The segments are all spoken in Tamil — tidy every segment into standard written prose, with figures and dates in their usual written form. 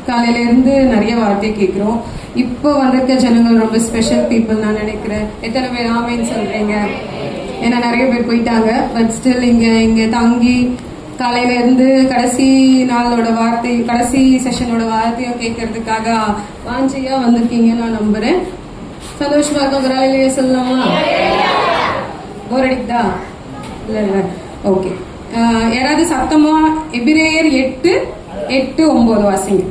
காலையில இருந்து நிறைய வார்த்தை கேட்கிறோம். இப்போ வந்திருக்க ஜனங்கள் ரொம்ப ஸ்பெஷல் பீப்புள் நான் நினைக்கிறேன். எத்தனை பேர் ஆமைன்னு சொல்றீங்க? ஏன்னா நிறைய பேர் போயிட்டாங்க. பட் ஸ்டில் இங்க தங்கி காலையில இருந்து கடைசி நாளோட வார்த்தை, கடைசி செஷனோட வார்த்தையும் கேட்கறதுக்காக வாஞ்சியா வந்திருக்கீங்க நான் நம்புறேன். சந்தோஷமா இருக்கும். ஒரு ஆளிலேயே சொல்லலாமா? போர் அடிக்குதா? இல்ல ஓகே. யாராவது சத்தமா எபிரேயர் 8:8-9 வாசிங்க.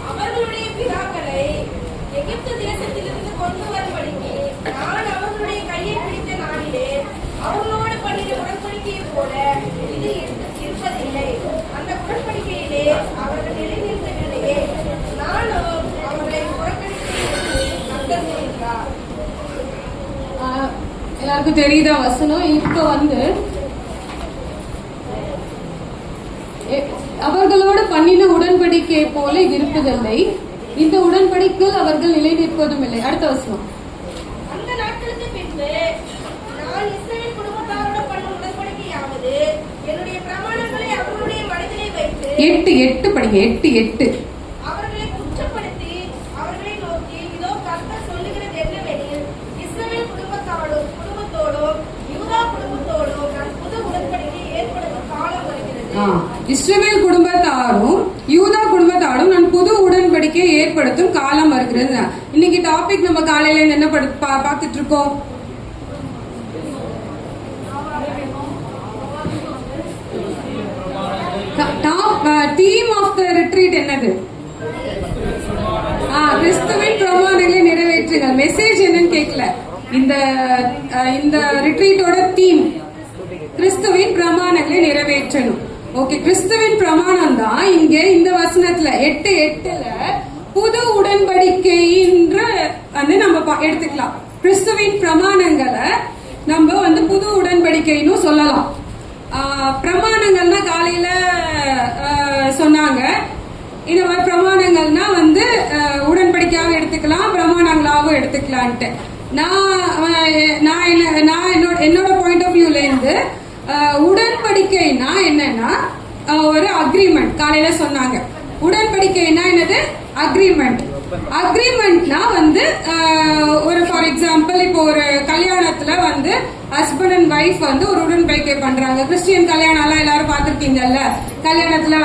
அவர்களுடைய பிதாக்களை எகிப்து தேசத்திலிருந்து கொண்டு வரும்படிக்கு நான் அவர்களுடைய கையை பிடித்த நாளிலே அவர்களோடு பண்ணின உடன்படிக்கையை போல இது இருப்பதில்லை. அந்த உடன்படிக்கையிலே அவர்கள் நிலைநிறுத்தவில்லையே, நானும் அவர்களை புறக்கணித்திருக்கிறார். எல்லாருக்கும் தெரியுதா வசனம்? இப்ப அவர்களோடு பண்ணின உடன்படிக்கை போல இது இருப்பதில்லை, இந்த உடன்படிக்கையில் அவர்கள் நிலை நிற்பதும் இல்லை. அடுத்த வசனம். அந்த நாட்களுக்கு பின்பு நான் இஸ்ரவேல் குடும்பத்தாரோடு பண்ண உடன்படிக்கையாவது என்னுடைய பிரமாணங்களை அவர்களுடைய மனதிலே வைத்து 8 படிங்க. 8 அவர்களை குற்றப்படுத்தி அவர்களை நோக்கி, இதோ கர்த்தர் சொல்லுகிறது என்னவெனில், இஸ்ரவேல் குடும்பத்தோடும் யூதா குடும்பத்தோடும் நான் புது உடன்படிக்கை ஏற்படுத்தும் காலம் வருகிறது. இஸ்ரவேல் குடும்பத்தாரும் யூதா குடும்பத்தாரும் நான் புது உடன்படிக்கையை ஏற்படுத்தும் காலம் வருகிறது. இன்னைக்கு டாபிக் நம்ம காலையில என்ன பார்த்துட்டு இருக்கோம்? தீம் ஆஃப் த ரிட்ரீட் என்னது? கிறிஸ்துவின் பிரமாணங்களை நிறைவேற்றுங்கள். மெசேஜ் என்னன்னு கேட்கல. இந்த ரிட்ரீட்டோட தீம் கிறிஸ்துவின் பிரமாணங்களை நிறைவேற்றணும். ஓகே, கிறிஸ்துவின் பிரமாணம் தான் இங்க இந்த வசனத்துல 8:8 புது உடன்படிக்கை நம்ம எடுத்துக்கலாம். கிறிஸ்துவின் பிரமாணங்களை நம்ம புது உடன்படிக்கைன்னு சொல்லலாம். பிரமாணங்கள்னா காலையில சொன்னாங்க. இந்த மாதிரி பிரமாணங்கள்னா உடன்படிக்கையாகவும் எடுத்துக்கலாம், பிரமாணங்களாகவும் எடுத்துக்கலான்ட்டு. நான் என்னோட பாயிண்ட் ஆஃப் வியூல இருந்து உடன்படிக்கைனா என்னன்னா ஒரு அக்ரிமெண்ட். காலையில சொன்னாங்க உடன்படிக்கைனா என்னது? அக்ரிமெண்ட்னா ஒரு ஃபார் எக்ஸாம்பிள் இப்போ ஒரு கல்யாணத்துல ஹஸ்பண்ட் அண்ட் ஒய்ஃப் ஒரு உடன்படிக்கை பண்றாங்க. கிறிஸ்டியன் கல்யாணம் எல்லாம் எல்லாரும் பாத்திருக்கீங்கல்ல. கல்யாணத்துல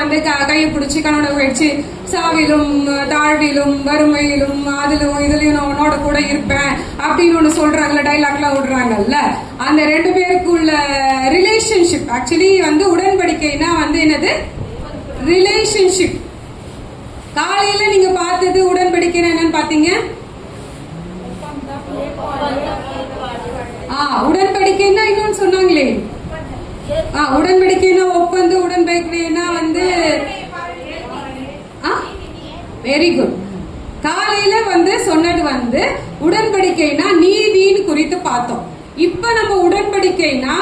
கையை பிடிச்சி கணவனை வச்சு சாவிலும் தாழ்விலும் வறுமையிலும் அதிலும் இதுலயும் நான் உன்னோட கூட இருப்பேன் அப்படின்னு ஒண்ணு சொல்றாங்கல்ல, டைலாக்லாம் விடுறாங்கல்ல. அந்த ரெண்டு பேருக்கு உள்ள ரிலேஷன்ஷிப் ஆக்சுவலி உடன்படிக்கைனா என்னது? ரிலேஷன்ஷிப். காலையில நீங்க பார்த்தது உடன்படிக்கை என்னன்னு பாத்தீங்க? உடன்படிக்கைன்னா இன்னொன்னு சொன்னாங்களே. உடன்படிக்கைனா ஒப்பந்தம். உடன்படிக்கைனா வெரி குட். காலையில சொன்னது உடன்படிக்கைனா நீதின்னு குறித்து பார்த்தோம். இப்ப நம்ம உடன்படிக்கைனா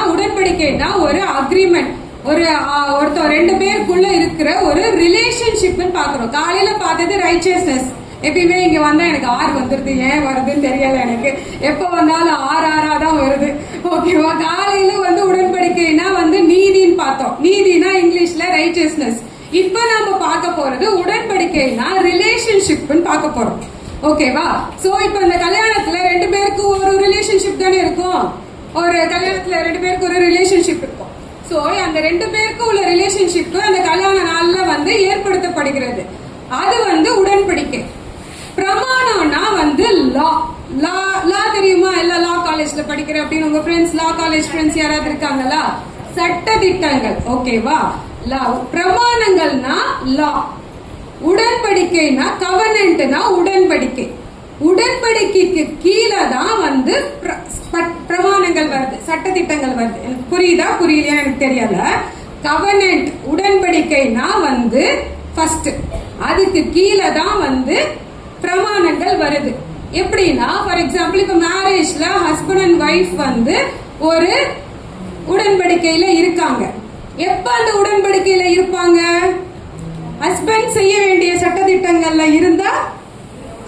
ஒரு அக்ரிமெண்ட், ஒருத்தர் ரெண்டு பேருக்குள்ள இருக்கிற ஒரு ரிலேஷன்ஷிப் பாக்குறோம். காலையில பார்த்தது ரைச்சியஸ்னஸ். எப்பயுமே இங்க வந்தா எனக்கு வந்துருது. ஏன் வருதுன்னு தெரியல எனக்கு. எப்ப வந்தாலும் ஆறாதான் வருது. ஓகேவா? காலையில உடன்படிக்கைனா நீதின்னு பார்த்தோம். நீதினா இங்கிலீஷ்ல ரைச்சியஸ்னஸ். இப்ப நம்ம பார்க்க போறது உடன்படிக்கைனா ரிலேஷன்ஷிப் பார்க்க போறோம். ஓகேவா? சோ இப்ப இந்த கல்யாணத்துல ரெண்டு பேருக்கு ஒரு ரிலேஷன்ஷிப் தானே இருக்கும். ஒரு கல்யாணத்துல ரெண்டு பேருக்கு ஒரு ரிலேஷன்ஷிப் இருக்கும். சோ அந்த ரெண்டு பேருக்கு உள்ள ரிலேஷன்ஷிப் அந்த கல்யாண நாள்ல ஏற்படுத்தப்படுகிறது. அது உடன்படிக்கை. பிரமாணம்னா லா தெரியுமா? எல்லா லா காலேஜ்ல படிக்கிற அப்படின்னு உங்க ஃப்ரெண்ட்ஸ், லா காலேஜ் ஃப்ரெண்ட்ஸ் யாராவது இருக்காங்களா? சட்ட திட்டங்கள். ஓகேவா? லா. பிரமாணங்கள்னா லா. உடன்படிக்கைனா கவர்னன்ட்னா உடன்படிக்கை. உடன்படிக்கைக்கு கீழே தான் பிரமாணங்கள் வருது, சட்டத்திட்டங்கள் வருது. எனக்கு புரியுதா புரியலையா எனக்கு தெரியல. கவர்னன்ட் உடன்படிக்கைனா ஃபர்ஸ்ட், அதுக்கு கீழே தான் பிரமாணங்கள் வருது. எப்படின்னா ஃபார் எக்ஸாம்பிள் இப்ப மேரேஜ்ல ஹஸ்பண்ட் அண்ட் ஒய்ஃப் ஒரு உடன்படிக்கையில இருக்காங்க. எப்ப அந்த உடன்படிக்கையில இருப்பாங்க? ஹஸ்பண்ட் செய்ய வேண்டிய சட்டத்திட்டங்கள்ல இருந்தா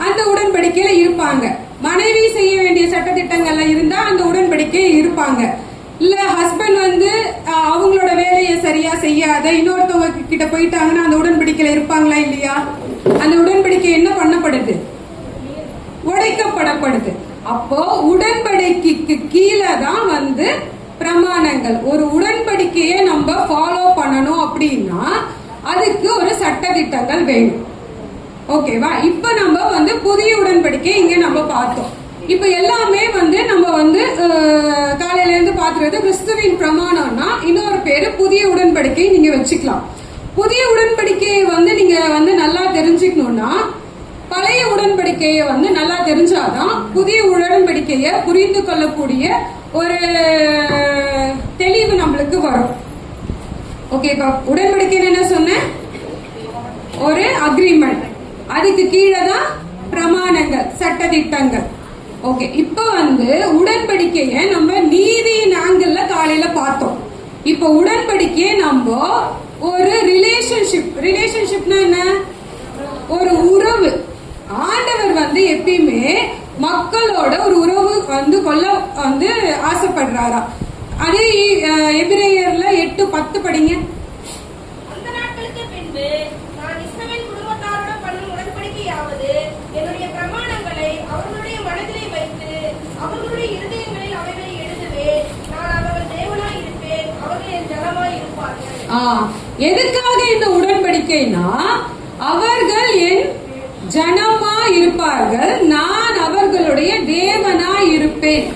அந்த உடன்படிக்கையில இருப்பாங்க. மனைவி செய்ய வேண்டிய சட்டத்திட்டங்கள்ல இருந்தா அந்த உடன்படிக்கை இருப்பாங்க. இல்ல ஹஸ்பண்ட் வந்து அவங்களோட வேலையை சரியா செய்யாத இன்னொருத்தவங்க கிட்ட போயிட்டாங்கன்னா அந்த உடன்படிக்கையில இருப்பாங்களா இல்லையா? அந்த உடன்படிக்கை என்ன பண்ணப்படுது? உடைக்கப்படப்படுது. அப்போ உடன்படிக்கைக்கு கீழே தான் வந்து பிரமாணங்கள். ஒரு உடன்படிக்கையை நம்ம ஃபாலோ பண்ணணும் அப்படின்னா அதுக்கு ஒரு சட்டதிட்டங்கள் வேணும். ஓகேவா? இப்ப நம்ம வந்து புதிய உடன்படிக்கை இங்க நம்ம பார்த்தோம். இப்ப எல்லாமே வந்து நம்ம வந்து காலையில இருந்து பாத்துறது கிறிஸ்துவின் பிரமாணம்னா இன்னொரு பேரு புதிய உடன்படிக்கை நீங்க வச்சுக்கலாம். புதிய உடன்படிக்கையை வந்து நீங்க வந்து நல்லா தெரிஞ்சுக்கணும்னா பழைய உடன்படிக்கையை வந்து நல்லா தெரிஞ்சாதான் புதிய உடன்படிக்கையை புரிந்து கொள்ளக்கூடிய ஒரு தெளிவு நம்மளுக்கு வரும். ஓகேப்பா? உடன்படிக்கை என்ன சொன்ன? ஒரு அக்ரிமெண்ட். அதுக்கு கீழே தான் பிரமாணங்கள், சட்டதிட்டங்கள். ஓகே, இப்ப வந்து உடன்படிக்கைய நம்ம நீதியின் ஆங்கிள் காலையில பார்த்தோம். இப்ப உடன்படிக்கையை நம்ம ஒரு ரிலேஷன்ஷிப்னா என்ன? ஒரு உறவு. ஆண்டவர் வந்து எப்பயுமே மக்களோட ஒரு உறவு வந்து கொள்ள வந்து ஆசைப்படுறாரா. அதே எபிரேயர்ல 8:10 படிங்க. அந்த நாட்களுக்கு பின்பு நான் இஸ்ரவேல் குடும்பத்தாரோட பண்ணும் உடன்படிக்கையாவது என்னுடைய பிரமாணங்களை அவர்களுடைய மனதிலே வைத்து அவர்களுடைய இருதயங்களில் அவைகளை எழுதுவேன். நான் அவர்கள் தேவனாய் இருப்பேன், அவர்கள் என் ஜனமாய் இருப்பார்கள். எதுக்காக இந்த உடன்படிக்கைனா அவர்கள் என் ஜனமா இருப்பார்கள், நான் அவர்களுடைய தேவனா இருப்பேன்.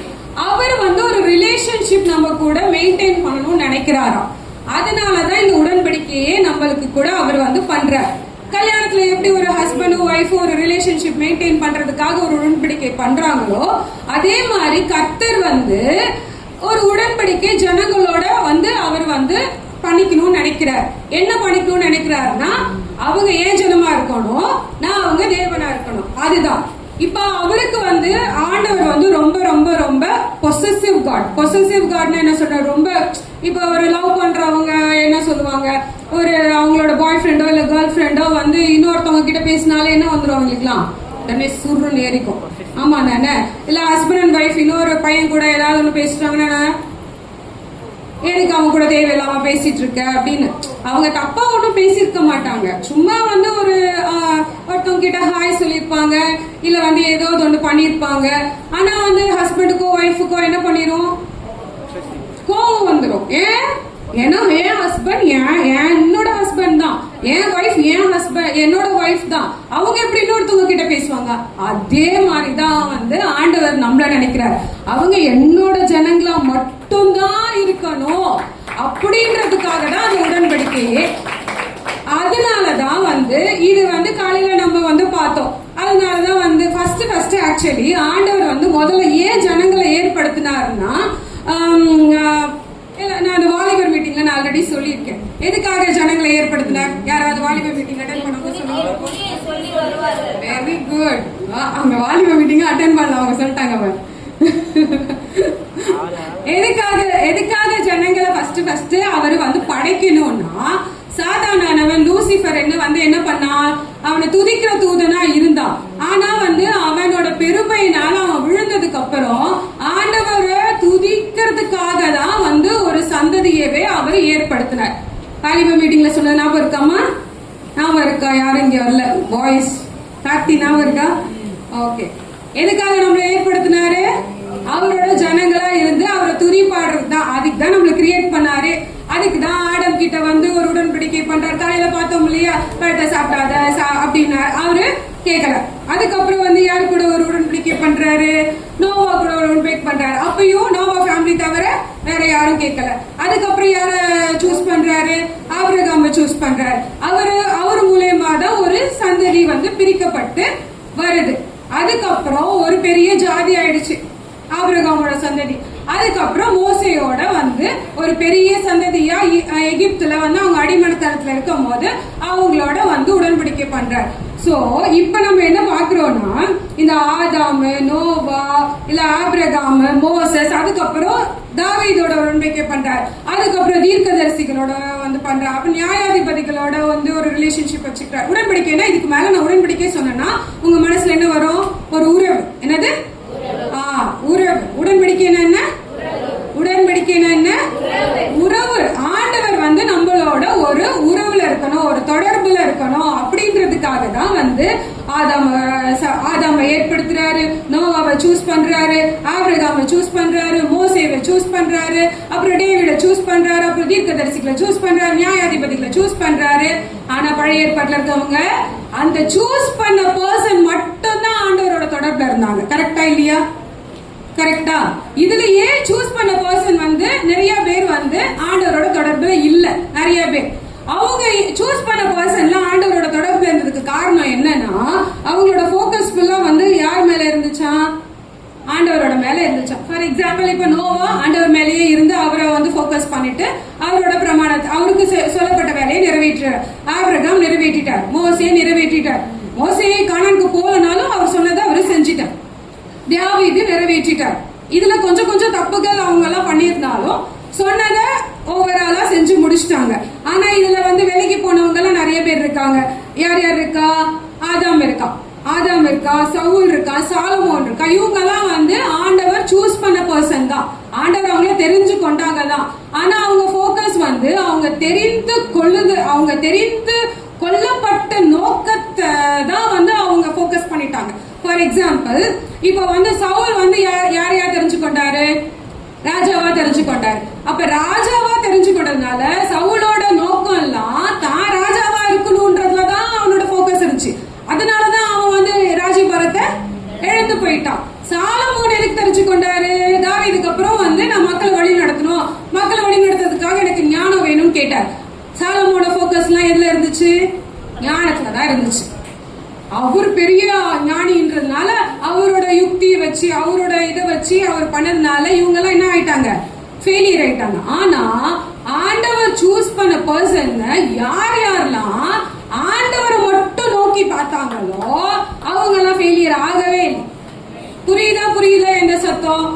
அவர் வந்து ஒரு ரிலேஷன்ஷிப் நம்ம கூட மெயின்டைன் பண்ணணும்னு நினைக்கிறாராம். அதனாலதான் இந்த உடன்படிக்கையே நம்மளுக்கு கூட அவர் வந்து பண்றார். கல்யாணத்துல எப்படி ஒரு ஹஸ்பண்டும் ஒய்ஃபும் ஒரு ரிலேஷன்ஷிப் மெயின்டைன் பண்றதுக்காக ஒரு உடன்படிக்கை பண்றாங்களோ அதே மாதிரி கர்த்தர் வந்து ஒரு உடன்படிக்கை ஜனங்களோட வந்து அவர் வந்து பண்ணிக்கணும்னு நினைக்கிறார். என்ன பண்ணிக்கணும்னு நினைக்கிறாருன்னா அவங்க ஏன் ஜனமா இருக்கணும், நான் அவங்க தேவனா இருக்கணும். அதுதான். இப்ப அவருக்கு வந்து ஆண்டவர் வந்து ரொம்ப ரொம்ப ரொம்ப பொசசிவ் காட். பொசசிவ் காட்னா என்ன சொல்ற? ரொம்ப இப்ப ஒரு லவ் பண்றவங்க என்ன சொல்லுவாங்க, ஒரு அவங்களோட பாய் ஃப்ரெண்டோ இல்ல கேர்ள் ஃப்ரெண்டோ வந்து இன்னொருத்தவங்க கிட்ட பேசினாலே என்ன வந்துடும் அவங்களுக்குலாம்? உடனே சுருன்னு ஏறிக்கும். ஆமா தானே? இல்ல ஹஸ்பண்ட் அண்ட் ஒய்ஃப் இன்னொரு பையன் கூட ஏதாவது ஒண்ணு பேசிட்டாங்கன்னா எனக்கு அவங்க கூட தேவையில்லாம பேசிட்டு இருக்க அப்படின்னு அவங்க தப்பா ஒன்றும் பேசியிருக்க மாட்டாங்க. சும்மா வந்து ஒரு ஒருத்தவங்க கிட்ட ஹாய் சொல்லியிருப்பாங்க, இல்ல வந்து ஏதோ ஒன்று பண்ணிருப்பாங்க. ஆனா வந்து ஹஸ்பண்டுக்கோ ஒய்ஃபுக்கோ என்ன பண்ணிரும்? கோவம் வந்துடும். ஏன்னா என் ஹஸ்பண்ட் என்னோட ஹஸ்பண்ட் தான், என் ஒய்ஃப் என் ஹஸ்பண்ட் என்னோட ஒய்ஃப் தான். அவங்க எப்படி இன்னொருத்தவங்க கிட்ட பேசுவாங்க? அதே மாதிரிதான் வந்து ஆண்டவர் நம்மள நினைக்கிறார். அவங்க என்னோட ஜனங்களா மட்டும்தான் இருக்கணும் அப்படின்றதுக்காக தான் அந்த உடன்படிக்கையே. அதனாலதான் வந்து இது வந்து காலையில நம்ம வந்து பார்த்தோம். அதனாலதான் வந்து ஃபர்ஸ்ட் ஆக்சுவலி ஆண்டவர் வந்து முதல்ல ஏன் ஜனங்களை ஏற்படுத்தினாருன்னா நான் அந்த வாலிபர் மீட்டிங்ல நான் ஆல்ரெடி சொல்லியிருக்கேன். எதுக்காக ஜனங்களை ஏற்படுத்தினார்? யாராவது வாலிபர் மீட்டிங் அட்டென்ட் பண்ணவங்க சொல்லுவாங்க. Very good. அவங்க வாலிபர் மீட்டிங் அட்டென்ட் பண்ணல, அவங்க சொல்லிட்டாங்க. எதுக்காக ஜனங்களை ஃபர்ஸ்ட் அவர் வந்து படைக்கணும்னா சாதாரணவன் லூசிபர் என்ன பண்ணா, அவனை துதிக்கிற தூதனா இருந்தான். ஆனா வந்து அவனோட பெருமையினால அவன் விழுந்ததுக்கு அப்புறம் ஆண்டவரை துதிக்கிறதுக்காக தான் வந்து ஒரு சந்ததியவே அவர் ஏற்படுத்தினார். வாலிபர் மீட்டிங்ல சொன்ன ஞாபகம் இருக்காமா? ஞாபகம் இருக்கா? யாரும் இங்க வரல பாய்ஸ். கார்த்தி ஞாபகம் இருக்கா? ஓகே. எதுக்காக நம்மளை ஏற்படுத்தினாரு? அவரோட ஜனங்களா இருந்து அவரை துதி பாடுறது தான். அதுக்கு தான் நம்மளை கிரியேட் பண்ணாரு. அதுக்கு தான் ஆடம் கிட்ட வந்து ஒரு உடன்படிக்கை பண்றாரு. காலையில பார்த்தோம் இல்லையா, பழத்தை சாப்பிடாத அப்படின்னா அவரு கேட்கல. அதுக்கப்புறம் வந்து யாரு கூட ஒரு உடன்படிக்கை பண்றாரு? நோவா கூட ஒரு உடன்படிக்கை பண்றாரு. அப்பயும் நோவா ஃபேமிலி தவிர வேற யாரும் கேட்கல. அதுக்கப்புறம் யார சூஸ் பண்றாரு? ஆபிரகாம சூஸ் பண்றாரு. அவர் மூலயமா தான் ஒரு சந்ததி வந்து பிரிக்கப்பட்டு வருது. அதுக்கப்புறம் ஒரு பெரிய ஜாதி ஆயிடுச்சு ஆபிரகாமோட சந்ததி. அதுக்கப்புறம் மோசையோட வந்து ஒரு பெரிய சந்ததியா எகிப்துல வந்து அவங்க அடிமனத்தனத்துல இருக்கும் போது அவங்களோட வந்து உடன்படிக்கை பண்றாரு. சோ இப்ப நம்ம என்ன பாக்குறோம்னா இந்த ஆதாமு, நோவா, இல்ல ஆபிரகாம், மோசஸ், அதுக்கப்புறம் தாவீதோட உடன்படிக்கை பண்றாரு. அதுக்கப்புறம் தீர்க்கதரிசிகளோட வந்து பண்றாரு. அப்ப நியாயாதிபதிகளோட வந்து ஒரு ரிலேஷன்ஷிப் வச்சுக்கிறார். உடன்படிக்கைனா இதுக்கு மேல நான் உடன்படிக்கை சொன்னேன்னா உங்க மனசுல என்ன வரும்? ஒரு உறவு. என்னது? உறவு. உடன்படிக்கைனா என்ன? உடன்படிக்கைனா என்ன? உறவு. ஆண்டவர் வந்து நம்மளோட ஒரு உறவுல இருக்கணும், ஒரு தொடர்புல இருக்கணும் அப்படின்றதுக்காக தான் வந்து ஆதாம ஏற்படுத்துறாரு, நோவாவை சூஸ் பண்றாரு, ஆபிரகாமை சூஸ் பண்றாரு, மோசேவை சூஸ் பண்றாரு, அப்புறம் டேவிட சூஸ் பண்றாரு, அப்புறம் தீர்க்கதரிசிகளை சூஸ் பண்றாரு, நியாயாதிபதிகளை சூஸ் பண்றாரு. ஆனா பழைய ஏற்பாட்டுல இருக்கவங்க அந்த சூஸ் பண்ண பர்சன் மட்டும் தான் ஆண்டவரோட தொடர்புல இருந்தாங்க. கரெக்டா இல்லையா? கரெக்டா? இதுலயே சூஸ் பண்ண பர்சன் வந்து நிறைய பேர் வந்து ஆண்டவரோட தொடர்புல இல்ல. நிறைய பேர் அவங்க சூஸ் பண்ண பர்சன்லாம் ஆண்டவரோட தொடர்புல இருந்ததுக்கு காரணம் என்னன்னா, அவங்களோட போக்கஸ் ஃபுல்லா வந்து யார் மேல இருந்துச்சா? ஆண்டவரோட மேல இருந்துச்சா. ஃபார் எக்ஸாம்பிள் இப்ப நோவா ஆண்டவர் மேலேயே இருந்து அவரை வந்து போக்கஸ் பண்ணிட்டு அவரோட பிரமாணத்தை, அவருக்கு சொல்லப்பட்ட வேலையை நிறைவேற்றார். ஆபிரகாம் நிறைவேற்றிட்டார், மோசே நிறைவேற்றிட்டார். மோசே கானானுக்கு போலனாலும் அவர் சொன்னதை அவரு செஞ்சிட்டார். தாவீது நிறைவேற்றிட்டார். இதுல கொஞ்சம் கொஞ்சம் தப்புகள் அவங்க எல்லாம் பண்ணியிருந்தாலும் சொன்னதை ஓவராலா செஞ்சு முடிச்சிட்டாங்க. ஆனா இதுல வந்து விலைக்கு போனவங்க எல்லாம் நிறைய பேர் இருக்காங்க. யார் யார் இருக்கா? ஆதாம் இருக்கா, சவுல் இருக்கா, சாலமோன் இருக்கா. இவங்க எல்லாம் வந்து ஆண்டவர் சூஸ் பண்ண பர்சன் தான். ஆண்டவர் அவங்கள தெரிஞ்சு கொண்டாங்க தான். ஆனா அவங்க போக்கஸ் வந்து அவங்க தெரிந்து கொல்லப்பட்ட நோக்கத்தை தான் வந்து அவங்க போக்கஸ் பண்ணிட்டாங்க. ஃபார் எக்ஸாம்பிள் இப்ப வந்து சவுல் வந்து யார் தெரிஞ்சு கொண்டாரு? ராஜாவா தெரிஞ்சு கொண்டாரு. அப்ப ராஜாவா தெரிஞ்சு கொண்டதுனால சவுலோட நோக்கம் எல்லாம் தான் ராஜாவா இருக்கணும்ன்றதுலதான் அவனோட போக்கஸ் இருந்துச்சு. அதனாலதான் அவன் வந்து ராஜ்யபாரத்தை இழந்து போயிட்டான். சாலமோன் எதுக்கு தெரிஞ்சு கொண்டாரு? தாவீதுக்கு அப்புறம் வந்து நான் மக்களை வழி நடத்தணும், மக்களை வழி நடத்துறதுக்காக எனக்கு ஞானம் வேணும்னு கேட்டார். சாலமோட போக்கஸ் எல்லாம் எதுல இருந்துச்சு? ஞானத்துலதான் இருந்துச்சு. அவர் பெரிய ஞானின்றதுனால அவரோட யுக்தியை வச்சு அவரோட இதை வச்சு அவர் பண்ணதுனால இவங்க எல்லாம் என்ன ஆயிட்டாங்க? ஃபெயிலியர் ஆயிட்டாங்க. ஆனா ஆண்டவர் சூஸ் பண்ண பர்சன் யாரெல்லாம் ஆண்டவரை மட்டும் நோக்கி பார்த்தாங்களோ அவங்க எல்லாம் ஃபெயிலியர் ஆகவே இல்லை. புரியுதா இந்த சத்தம்?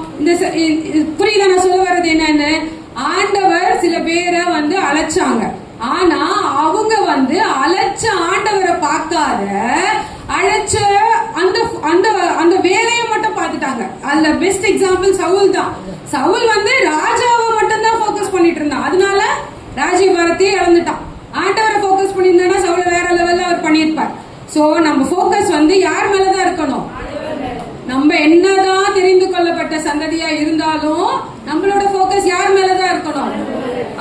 புரியுதா நான் சொல்ல வர்றது என்னன்னு? ஆண்டவர் சில பேரை வந்து அழைச்சாங்க. ஆனா அவங்க வந்து அழைச்ச ஆண்டவரை பார்க்காத அழைச்ச அந்த வேலையை மட்டும் பார்த்துட்டாங்க. அதுல பெஸ்ட் எக்ஸாம்பிள் சவுல் தான். சவுல் வந்து ராஜாவை மட்டும் தான் போக்கஸ் பண்ணிட்டு இருந்தான். அதனால ராஜ்யபாரத்தையே இழந்துட்டான். ஆண்டவரை போக்கஸ் பண்ணியிருந்தா சவுல வேற லெவல்ல அவர் பண்ணியிருப்பார். சோ நம்ம போக்கஸ் வந்து யார் மேலதான் இருக்கணும்? நம்ம என்னதான் தெரிந்து கொள்ளப்பட்ட சந்ததியா இருந்தாலும் நம்மளோட போக்கஸ் யார் மேலதான் இருக்கணும்?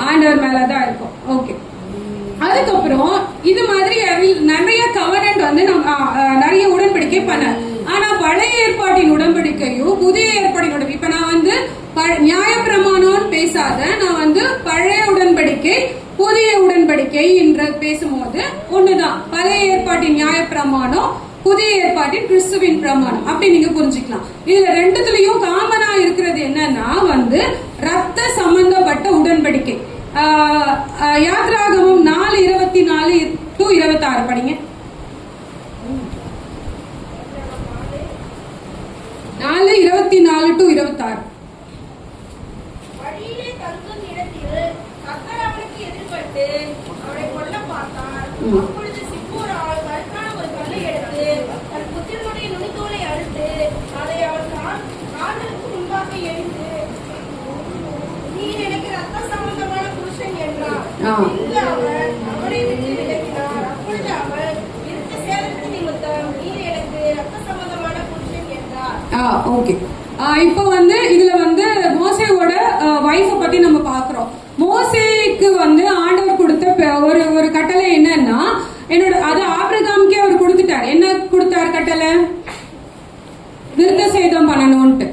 ஆண்டவர் மேலதான் இருக்கும். ஓகே. அதுக்கப்புறம் இது மாதிரி நிறைய கவர்னன்ட் வந்து நிறைய உடன்படிக்கை பண்ண. ஆனா பழைய ஏற்பாட்டின் உடன்படிக்கையும் புதிய ஏற்பாட்டின் இப்ப நான் வந்து நியாயப்பிரமாணம் பேசாத, நான் வந்து பழைய உடன்படிக்கை புதிய உடன்படிக்கை என்று பேசும்போது ஒண்ணுதான். பழைய ஏற்பாட்டின் நியாயப்பிரமாணம், புதிய ஏற்பாட்டின் கிறிஸ்துவின் பிரமாணம் அப்படி நீங்க புரிஞ்சுக்கலாம். இதுல ரெண்டுத்துலயும் காமனா இருக்கிறது என்னன்னா வந்து ரத்த சம்பந்தப்பட்ட உடன்படிக்கை. யாத்ராகமம் 4:24-26 படிங்க. 4:24-26. வழியிலே தங்கும் இடத்தில் கர்த்தர் அவனுக்கு எதிர்பட்டு அவனை கொல்ல பார்த்தார். அப்பொழுது சிப்போரால் கருக்கான ஒரு கல்லை எடுத்து தன் புத்திரனுடைய நுனித்தோலை அறுத்து அதை அவன் காதலுக்கு முன்பாக எரிந்து, நீ எனக்கு ரத்த சம்பந்தமான புருஷன் என்றார். இங்கு அவர் அவரை விட்டு விலகினார். அப்பொழுது அவர் இருந்த சேதத்தின் நிமித்தம் நீ எனக்கு ரத்த சம்பந்தமான புருஷன் என்றார். ஓகே. இப்ப வந்து இதுல வந்து மோசேவோட வைஃப பத்தி நம்ம பாக்குறோம். மோசேக்கு வந்து ஆண்டவர் கொடுத்த ஒரு கட்டளை என்னன்னா, அது ஆபிரகாமுக்கே அவர் கொடுத்துட்டார். என்ன கொடுத்தார் கட்டளை? விருத்த சேதம் பண்ணணும்ட்டு.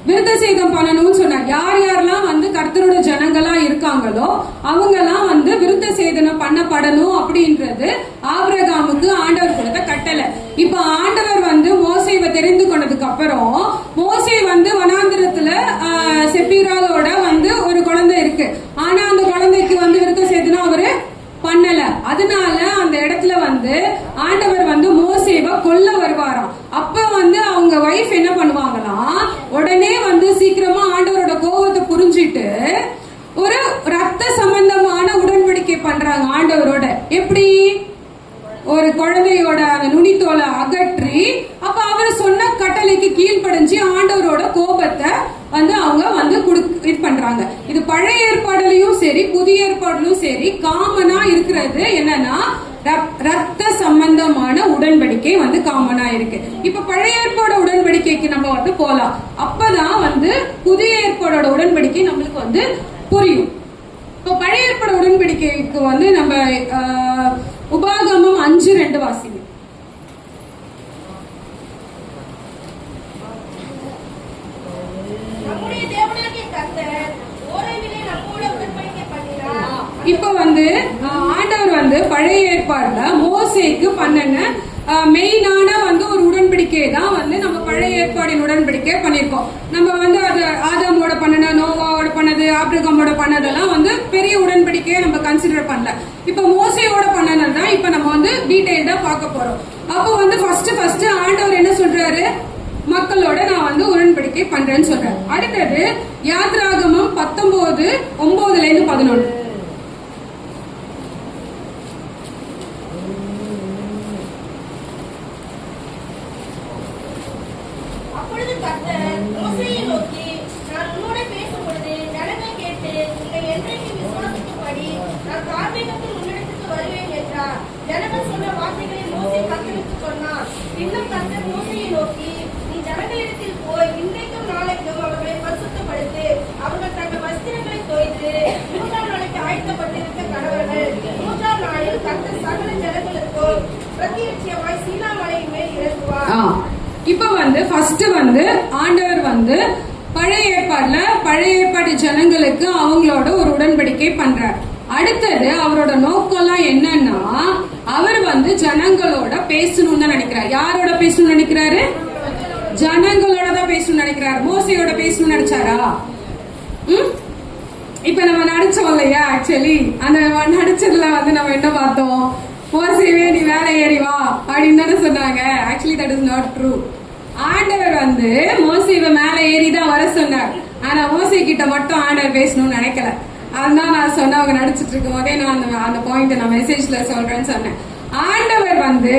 விருத்த சேதம் பண்ணணும்னு சொன்னார். யார் யாரெல்லாம் வந்து கர்த்தரோட ஜனங்களா இருக்காங்களோ அவங்க எல்லாம் வந்து விருத்த சேதனம் பண்ணப்படணும் அப்படின்றது ஆபிரகாமுக்கு ஆண்டவர் கொடுத்த கட்டளை. இப்ப ஆண்டவர் வந்து மோசேவை தெரிந்து கொண்டதுக்கு அப்புறம் மோசே வந்து வனாந்திரத்துல செப்பீராலோட வந்து ஒரு குழந்தை இருக்கு. ஆனா அந்த குழந்தைக்கு வந்து விருத்த சேதனம் அவரு பண்ணல. அதனால அந்த இடத்துல வந்து ஆண்டவர் வந்து மோசேவை கொல்ல வருவாராம். அப்ப வந்து அவங்க வைஃப் என்ன பண்ணுவாங்களாம், உடனே வந்து சீக்கிரமா ஆண்டவரோட கோபத்தை புரிஞ்சிட்டு ஒரு ரத்த சம்பந்தமான உடன்படிக்கை பண்றாங்க ஆண்டவரோட. எப்படி? ஒரு குழந்தையோட நுனித்தோலை அகற்றி அப்ப அவர் சொன்ன கட்டளைக்கு கீழ்ப்படிஞ்சு செஞ்சு ஆண்டவரோட கோபத்தை வந்து அவங்க வந்து இது பண்றாங்க. இது பழைய ஏற்பாடுலயும் சரி புதிய ஏற்பாடுலயும் சரி காமனா இருக்கிறது என்னன்னா ரத்த சம்பந்தமான உடன்படிக்கை வந்து காமனா இருக்கு. இப்ப பழைய ஏற்பாடு உடன்படிக்கைக்கு நம்ம வந்து போலாம். அப்பதான் வந்து புதிய ஏற்பாடோட உடன்படிக்கை நம்மளுக்கு வந்து புரியும். இப்ப பழைய ஏற்பாடு உடன்படிக்கைக்கு வந்து நம்ம உபாகமம் 5:2 வாசிங்க. இப்ப வந்து ஆண்டவர் வந்து பழைய ஏற்பாடுல மோசேக்கு பண்ணன மெயினான வந்து ஒரு உடன்படிக்கை தான் வந்து நம்ம பழைய ஏற்பாடின் உடன்படிக்கை பண்ணிருக்கோம். நம்ம வந்து அது ஆதாமோட பண்ணன, நோவாவோட பண்ணது, ஆபிரகாமோட பண்ணதெல்லாம் வந்து பெரிய உடன்படிக்கையை நம்ம கன்சிடர் பண்ணல. இப்ப மோசையோட பண்ணதான் இப்ப நம்ம வந்து டீடைல்டா பார்க்க போறோம். அப்போ வந்து ஃபர்ஸ்ட் ஆண்டவர் என்ன சொல்றாரு, மக்களோட நான் வந்து உடன்படிக்கை பண்றேன்னு சொல்றேன். அடுத்தது யாத்ராகமம் 19:9-11. இப்ப வந்து ஃபர்ஸ்ட் வந்து ஆண்டவர் வந்து பழைய ஏற்பாடு ஜனங்களுக்கு அவங்களோட ஒரு உடன்படிக்கை பண்றார். அடுத்தது அவரோட நோக்கம்லாம் என்னன்னா அவர் வந்து ஜனங்களோட பேசணும்னு தான் நினைக்கிறார். யாரோட பேசணும்னு நினைக்கிறாரு? ஜனங்களோட தான் பேசணும்னு நினைக்கிறாரு. மோசையோட பேசணும்னு நினைச்சாரா? இப்ப நம்ம நடிச்சோம் இல்லையா, ஆக்சுவலி அந்த நடிச்சதுல வந்து நம்ம என்ன பார்த்தோம், மோசையே நீ வேலை ஏறி வா அப்படின்னு தானே சொன்னாங்க. Actually that is not true. ஆண்டவர் வந்து மோசைவை மேல ஏறிதான் வர சொன்னார். ஆனா மோசை கிட்ட மட்டும் ஆண்டவர் பேசணும்னு நினைக்கல. அதுதான் நான் சொன்ன, அவங்க நடிச்சிட்டு இருக்கும் போதே நான் அந்த பாயிண்ட் நான் மெசேஜ்ல சொல்றேன்னு சொன்னேன். ஆண்டவர் வந்து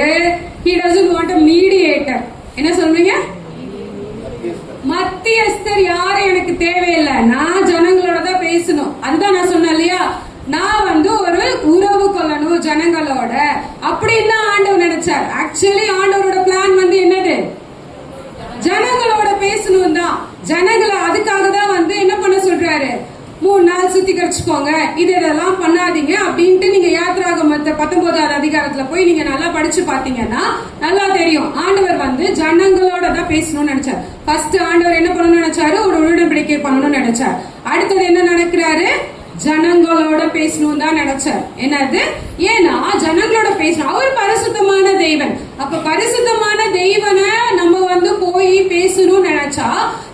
he doesn't want a mediator. என்ன சொல்றீங்க? மத்தியஸ்தர் யாரும் எனக்கு தேவையில்லை, நான் ஜனங்களோட தான் பேசணும். அதுதான் நான் சொன்னேன் இல்லையா, நான் வந்து ஒரு உறவு கொள்ளணும் ஜனங்களோட அப்படின்னு தான் ஆண்டவர் நினைச்சார். ஆக்சுவலி ஆண்டவரோட பிளான் வந்து என்னது, ஜனங்களோட பேசணும் தான். ஜனங்களை அதுக்காக தான் வந்து என்ன பண்ண சொல்றாரு, 3 நாள் சுத்திகரிச்சுக்கோங்க, இதெல்லாம் பண்ணாதீங்க அப்படின்ட்டு. நீங்க யாத்ராகமத்தை 19வது அதிகாரத்துல போய் நீங்க நல்லா படிச்சு பாத்தீங்கன்னா நல்லா தெரியும். ஆண்டவர் வந்து ஜனங்களோட தான் பேசணும்னு நினைச்சார். ஃபர்ஸ்ட் ஆண்டவர் என்ன பண்ணணும்னு நினைச்சாரு, ஒரு உடன்படிக்கை பண்ணணும்னு நினைச்சார். அடுத்தது என்ன நடக்கிறாரு, ஜனங்களோட பேசணும் தான் நினைச்சார். என்னது, ஏன்னா ஜனங்களோட பேசணும். அவர் பரிசுத்தமான தெய்வன். அப்ப பரிசுத்தமான தெய்வனை நம்ம வந்து போய் பேசணும்னு நினைச்சா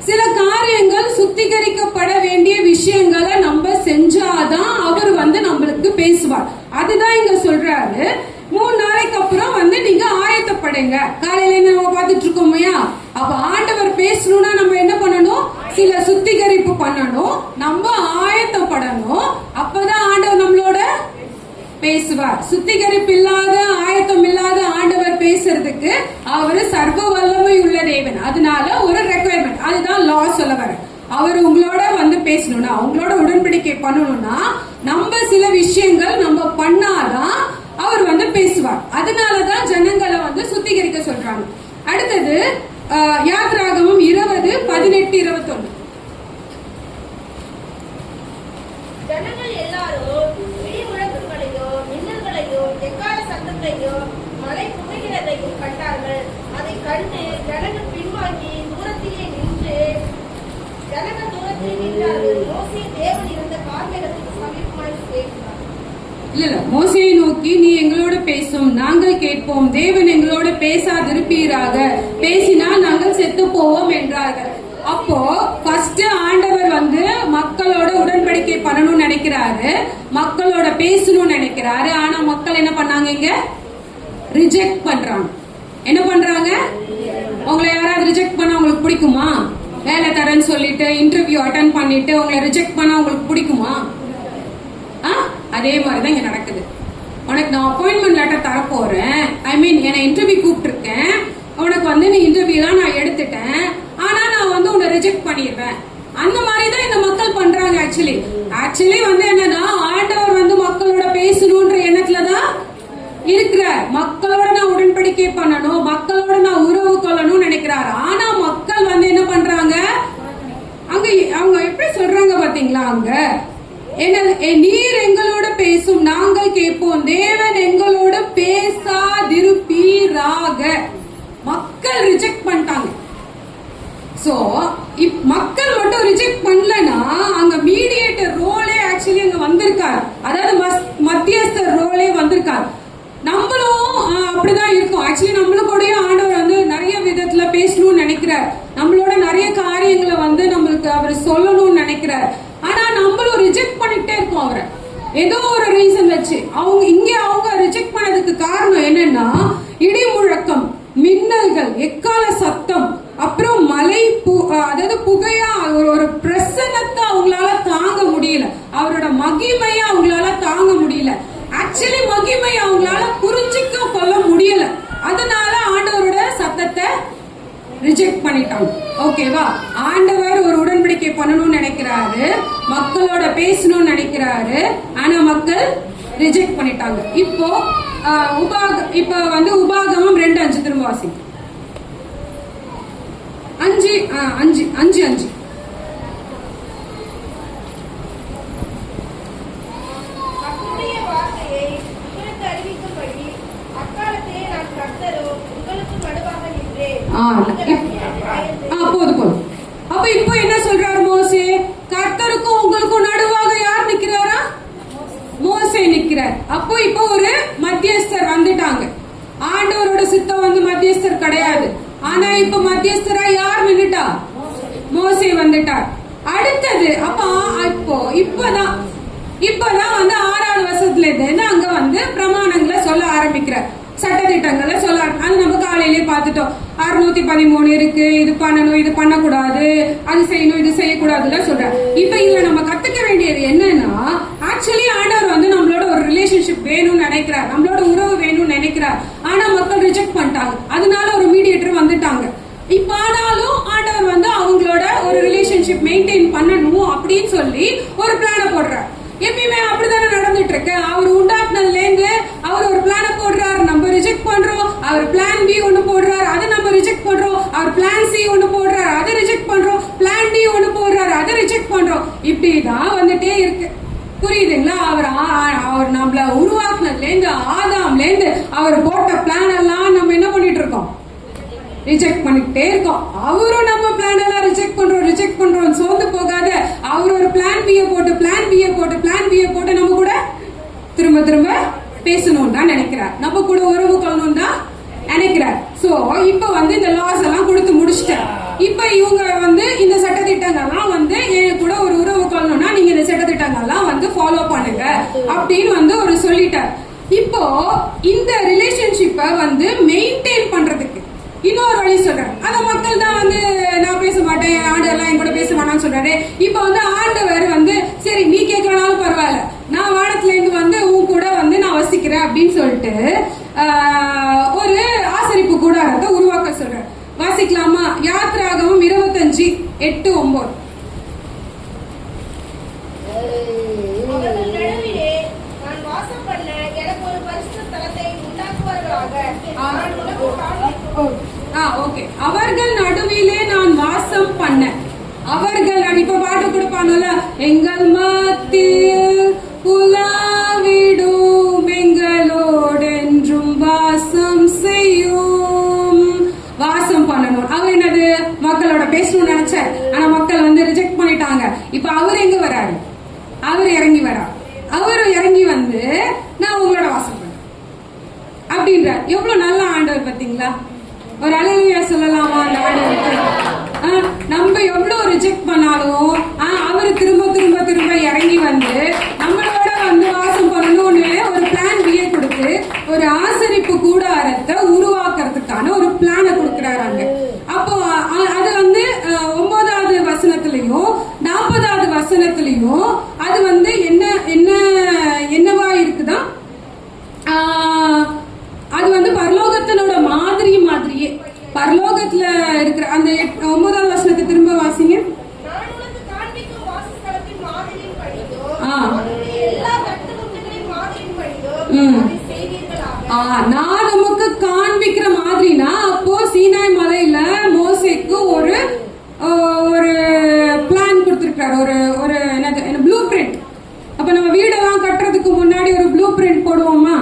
சில காரியங்கள் சுத்திகரிக்கப்பட வேண்டிய விஷயங்களை நம்ம செஞ்சாதான் அவர் வந்து நம்மளுக்கு பேசுவார். அதுதான் இங்க சொல்றாரு. 3 நாளைக்கு அப்புறம் வந்து நீங்க ஆயத்தப்படுங்க. காலையில நம்ம பார்த்துட்டு இருக்கோமையா, அப்ப ஆண்டவர் பேசணும்னா நம்ம என்ன பண்ணணும், சில சுத்திகரிப்பு பண்ணணும், நம்ம ஆயத்தப்படணும். அப்பதான் ஆண்டவர் நம்மளோட பேசுவார். சுத்திகரிப்பு இல்லாத, ஆயத்தம் இல்லாத ஆண்டவர் பேசுறதுக்கு அவரு சர்வ வல்லமை உள்ள தேவன். அதனால ஒரு ரெக்குயர்மெண்ட், அதுதான் லா சொல்ல வர. அவர் உங்களோட வந்து பேசணும்னா, உங்களோட உடன்படிக்கை பண்ணணும்னா நம்ம சில விஷயங்கள் நம்ம பண்ணாதான் அவர் வந்து பேசுவார். அதனாலதான் ஜனங்களை வந்து சுத்திகரிக்க சொல்றாங்க. அடுத்தது யாத்ராகமம் 20:18-21. ஜனங்கள் எல்லாரும் இடி முழக்கங்களையோ மின்னல்களையோ எக்கால சத்தத்தையோ மழை புகைகிறதையும் கண்டார்கள். அதை கண்டு ஜனங்கள் பின்வாங்கி தூரத்திலே நின்றார்கள். மோசே தேவன் இருந்த கார்மேகத்துக்கு சமீபமாய் பேசினார். இல்ல, மோசையை நோக்கி நீ எங்களோட பேசும், நாங்கள் கேட்போம். தேவன் எங்களோட பேசாதிருப்பீராக, பேசினால் நாங்கள் செத்து போவோம் என்றார்கள். அப்போ ஃபர்ஸ்ட் ஆண்டவர் வந்து மக்களோட உடன்படிக்கை பண்ணணும்னு நினைக்கிறாரு, மக்களோட பேசணும்னு நினைக்கிறாரு. ஆனா மக்கள் என்ன பண்ணாங்க, இங்க ரிஜெக்ட் பண்றாங்க. என்ன பண்றாங்க, உங்களை யாராவது ரிஜெக்ட் பண்ணா உங்களுக்கு பிடிக்குமா? வேலை தரேன்னு சொல்லிட்டு இன்டர்வியூ அட்டென்ட் பண்ணிட்டு உங்களை ரிஜெக்ட் பண்ணா உங்களுக்கு பிடிக்குமா? அதே மாதிரிதான் இங்க நடக்குது. உனக்கு நான் அப்பாயின்மெண்ட் லெட்டர் தர போறேன், ஐ மீன் என்னை இன்டர்வியூ கூப்பிட்டு இருக்கேன், உனக்கு வந்து நீ இன்டர்வியூ தான் நான் எடுத்துட்டேன், ஆனா ரிஜெக்ட் பண்ணிடுவேன். அந்த மாதிரிதான் இந்த மக்கள் பண்றாங்க. ஆக்சுவலி வந்து என்னன்னா, ஆண்டவர் வந்து மக்களோட பேசணும்ன்ற எண்ணத்துலதான் இருக்கிறார். மக்களோட நான் உடன்படிக்கை பண்ணணும், மக்களோட நான் உறவு கொள்ளணும்னு நினைக்கிறார். ஆனா மக்கள் வந்து என்ன பண்றாங்க, அங்க அவங்க எப்படி சொல்றாங்க பாத்தீங்களா, அங்க என்ன, நீர் எங்களோட பேசும் நாங்கள் கேட்போம், தேவன் எங்களோட பேசாதிருப்பீராக. மக்கள் ரிஜெக்ட் பண்ணிட்டாங்க. சோ மக்கள் மட்டும் ரிஜெக்ட் பண்ணலனா அங்க மீடியேட்டர் ரோலே ஆக்சுவலி அங்க வந்திருக்காரு, அதாவது மத்தியஸ்தர் ரோலே வந்திருக்காரு. நம்மளும் அப்படிதான் இருக்கும். ஆக்சுவலி நம்மளும் கூட ஆண்டவர் வந்து நிறைய விதத்துல பேசணும்னு நினைக்கிறார், நம்மளோட நிறைய காரியங்களை வந்து நம்மளுக்கு அவர் சொல்லணும்னு நினைக்கிறார். ஆனா நம்மளும் ரிஜெக்ட் பண்ணிட்டே இருக்கோம் அவரை, ஏதோ ஒரு ரீசன் வச்சு. அவங்க ரிஜெக்ட் பண்ணதுக்கு காரணம் என்னன்னா, இடி முழக்கம், மின்னல்கள், எக்கால சத்தம், அப்புறம் மலை, அதாவது புகையா ஒரு பிரசன்னத்தை அவங்களால தாங்க முடியல, அவரோட மகிமையை அவங்களால தாங்க முடியல. ஆக்சுவலி மகிமை அவங்களால புரிஞ்சிக்க கொள்ள முடியல. அதனால ஆண்டவரோட சத்தத்தை ரிஜெக்ட் பண்ணிட்டாங்க. ஓகேவா? ஆண்டவர் ஒரு உடன்படிக்கை பண்ணணும்னு நினைக்கிறாரு, மக்களோட பேசணும்னு நினைக்கிறாரு, ஆனா மக்கள் ரிஜெக்ட் பண்ணிட்டாங்க. இப்போ இப்ப வந்து உபாகமம் 2:5 திரும்ப வாசி. 5:5 போதும். அப்ப இப்போ என்ன சொல்றாரு மோசே, கர்த்தருக்கும் உங்களுக்கும் நடுவாக யார் நிக்கிறாரா? மோசே நிக்கிறார். அப்போ இப்போ ஒரு மத்தியஸ்தர் வந்துட்டாங்க. ஆண்டவரோட சித்தம் வந்து மத்தியஸ்தர் கிடையாது. ஆனா இப்ப மத்தியஸ்தரா யார் நின்னுட்டா? மோசே வந்துட்டார். அடுத்தது அப்ப இப்பதான் வந்து 6வது வருஷத்துல இருந்து அங்க வந்து பிரமாணங்களை சொல்ல ஆரம்பிக்கிறார், சட்டத்திட்டங்களை சொல்ல. அது நம்ம காலையிலேயே பார்த்துட்டோம். 613 இருக்கு, இது பண்ணணும், இது பண்ணக்கூடாது, அது செய்யணும், இது செய்யக்கூடாதுல சொல்ற. இப்ப இதுல நம்ம கத்துக்க வேண்டியது என்னன்னா, ஆக்சுவலி ஆண்டவர் வந்து நம்மளோட ஒரு ரிலேஷன்ஷிப் வேணும்னு நினைக்கிறார், நம்மளோட உறவு வேணும்னு நினைக்கிறார். ஆனா மக்கள் ரிஜெக்ட் பண்ணிட்டாங்க. அதனால ஒரு மீடியேட்டர் வந்துட்டாங்க. இப்ப ஆனாலும் ஆண்டவர் வந்து அவங்களோட ஒரு ரிலேஷன்ஷிப் மெயின்டைன் பண்ணணும் அப்படின்னு சொல்லி ஒரு பிளான போடுறார். எப்பயுமே அப்படித்தானே நடந்துட்டு இருக்கு. அவர் உண்டாக்குனதுல இருந்து அவர் ஒரு பிளான போடுறாரு, நம்ம ரிஜெக்ட் பண்றோம். அவர் பிளான் பி ஒண்ணு போடுறாரு, அதை நம்ம ரிஜெக்ட் பண்றோம். அவர் பிளான் சி ஒண்ணு போடுறாரு, அதை ரிஜெக்ட் பண்றோம். பிளான் டி ஒண்ணு போடுறாரு, அதை ரிஜெக்ட் பண்றோம். இப்படிதான் வந்துட்டே இருக்கு. புரியுதுங்களா? அவர் நம்மள உருவாக்குனதுல இருந்து, ஆதாம்ல இருந்து அவர் போட்ட பிளான் எல்லாம் நம்ம என்ன பண்ணிட்டு இருக்கோம்? ரிஜெக்ட் பண்ணிட்டே இருக்கோம். அவரும் நம்ம பிளான் எல்லாம் ரிஜெக்ட் பண்றோம். சோர்ந்து போகாத. அவர் ஒரு பிளான் பிய போட்டு நம்ம கூட திரும்ப பேசணும் தான் நினைக்கிறார், நம்ம கூட உறவு கொள்ளணும் தான் நினைக்கிறார். சோ இப்ப வந்து இந்த லாஸ் எல்லாம் கொடுத்து முடிச்சிட்டார். இப்ப இவங்க வந்து இந்த சட்டத்திட்டங்கள்லாம் வந்து என் கூட ஒரு உறவு கொள்ளணும்னா நீங்க இந்த சட்டத்திட்டங்கள்லாம் வந்து ஃபாலோ பண்ணுங்க அப்படின்னு வந்து ஒரு சொல்லிட்டார். இப்போ இந்த ரிலேஷன்ஷிப்பை வந்து மெயின்டைன் பண்றதுக்கு இன்னொரு வழி சொல்றாரு. அந்த மக்கள் தான் வந்து நான் பேச மாட்டேன், ஆண்டவர் என் கூட பேச மாட்டான்னு சொல்றாரு. இப்ப வந்து ஆண்டவர் வந்து சரி நீ கேட்கலனாலும் பரவாயில்ல, நான் வானத்துல இருந்து வந்து உன் கூட வந்து நான் வசிக்கிறேன் அப்படின்னு சொல்லிட்டு ஒரு ஆசரிப்பு கூடாரத்தை உருவாக்க சொல்றாரு. வாசிக்கலாமா? யாத்ராகமம் 25:8-9. அவர்கள் நடுவிலே நான் வாசம் பண்ண. அவர்கள் இப்ப பாட்டு கொடுப்பாங்கல்ல, எங்கள் மத்தியில் புலாவிடும், எங்களோடென்றும் வாசம் செய்யும். வாசம் பண்ணணும். அவர் என்னது? மக்களோட பேசணும்னு நினைச்ச, ஆனா மக்கள் வந்து ரிஜெக்ட் பண்ணிட்டாங்க. இப்ப அவர் எங்க வராரு? அவர் இறங்கி வரார். அவரு இறங்கி வந்து நான் உங்களோட வாசம் பண்ண அப்படின்றார். எவ்வளவு நல்ல ஆண்டவர் பாத்தீங்களா? ஒரு அல்லேலூயா சொல்லலாமா? அந்த ஆண்டவருக்கு நம்ம எவ்வளவு ரிஜெக்ட் பண்ணாலும் அவரு திரும்ப இறங்கி வந்து நம்மளோட வந்து வாசம் பண்ணணும்னு ஒரு பிளான் பிஏ கொடுத்து ஒரு ஆசரிப்பு கூடாரத்தை உருவாக்குறதுக்கான ஒரு பிளான கொடுக்கிறாங்க. அப்போ அது வந்து 9வது வசனத்திலையும் 40வது வசனத்திலையும் அது வந்து என்னவா இருக்குதான், அது வந்து பரலோகத்தினோட மாதிரியே பரலோகத்துல இருக்கிற அந்த நான் நமக்கு காண்பிக்கிற மாதிரினா அப்போ சீனாய் மலையில மோசேக்கு ஒரு ஒரு பிளான் கொடுத்திருக்காரு, ஒரு ஒரு என்னது ப்ளூ பிரிண்ட். அப்ப நம்ம வீடெல்லாம் கட்டுறதுக்கு முன்னாடி ஒரு ப்ளூ பிரிண்ட் போடுவோமா?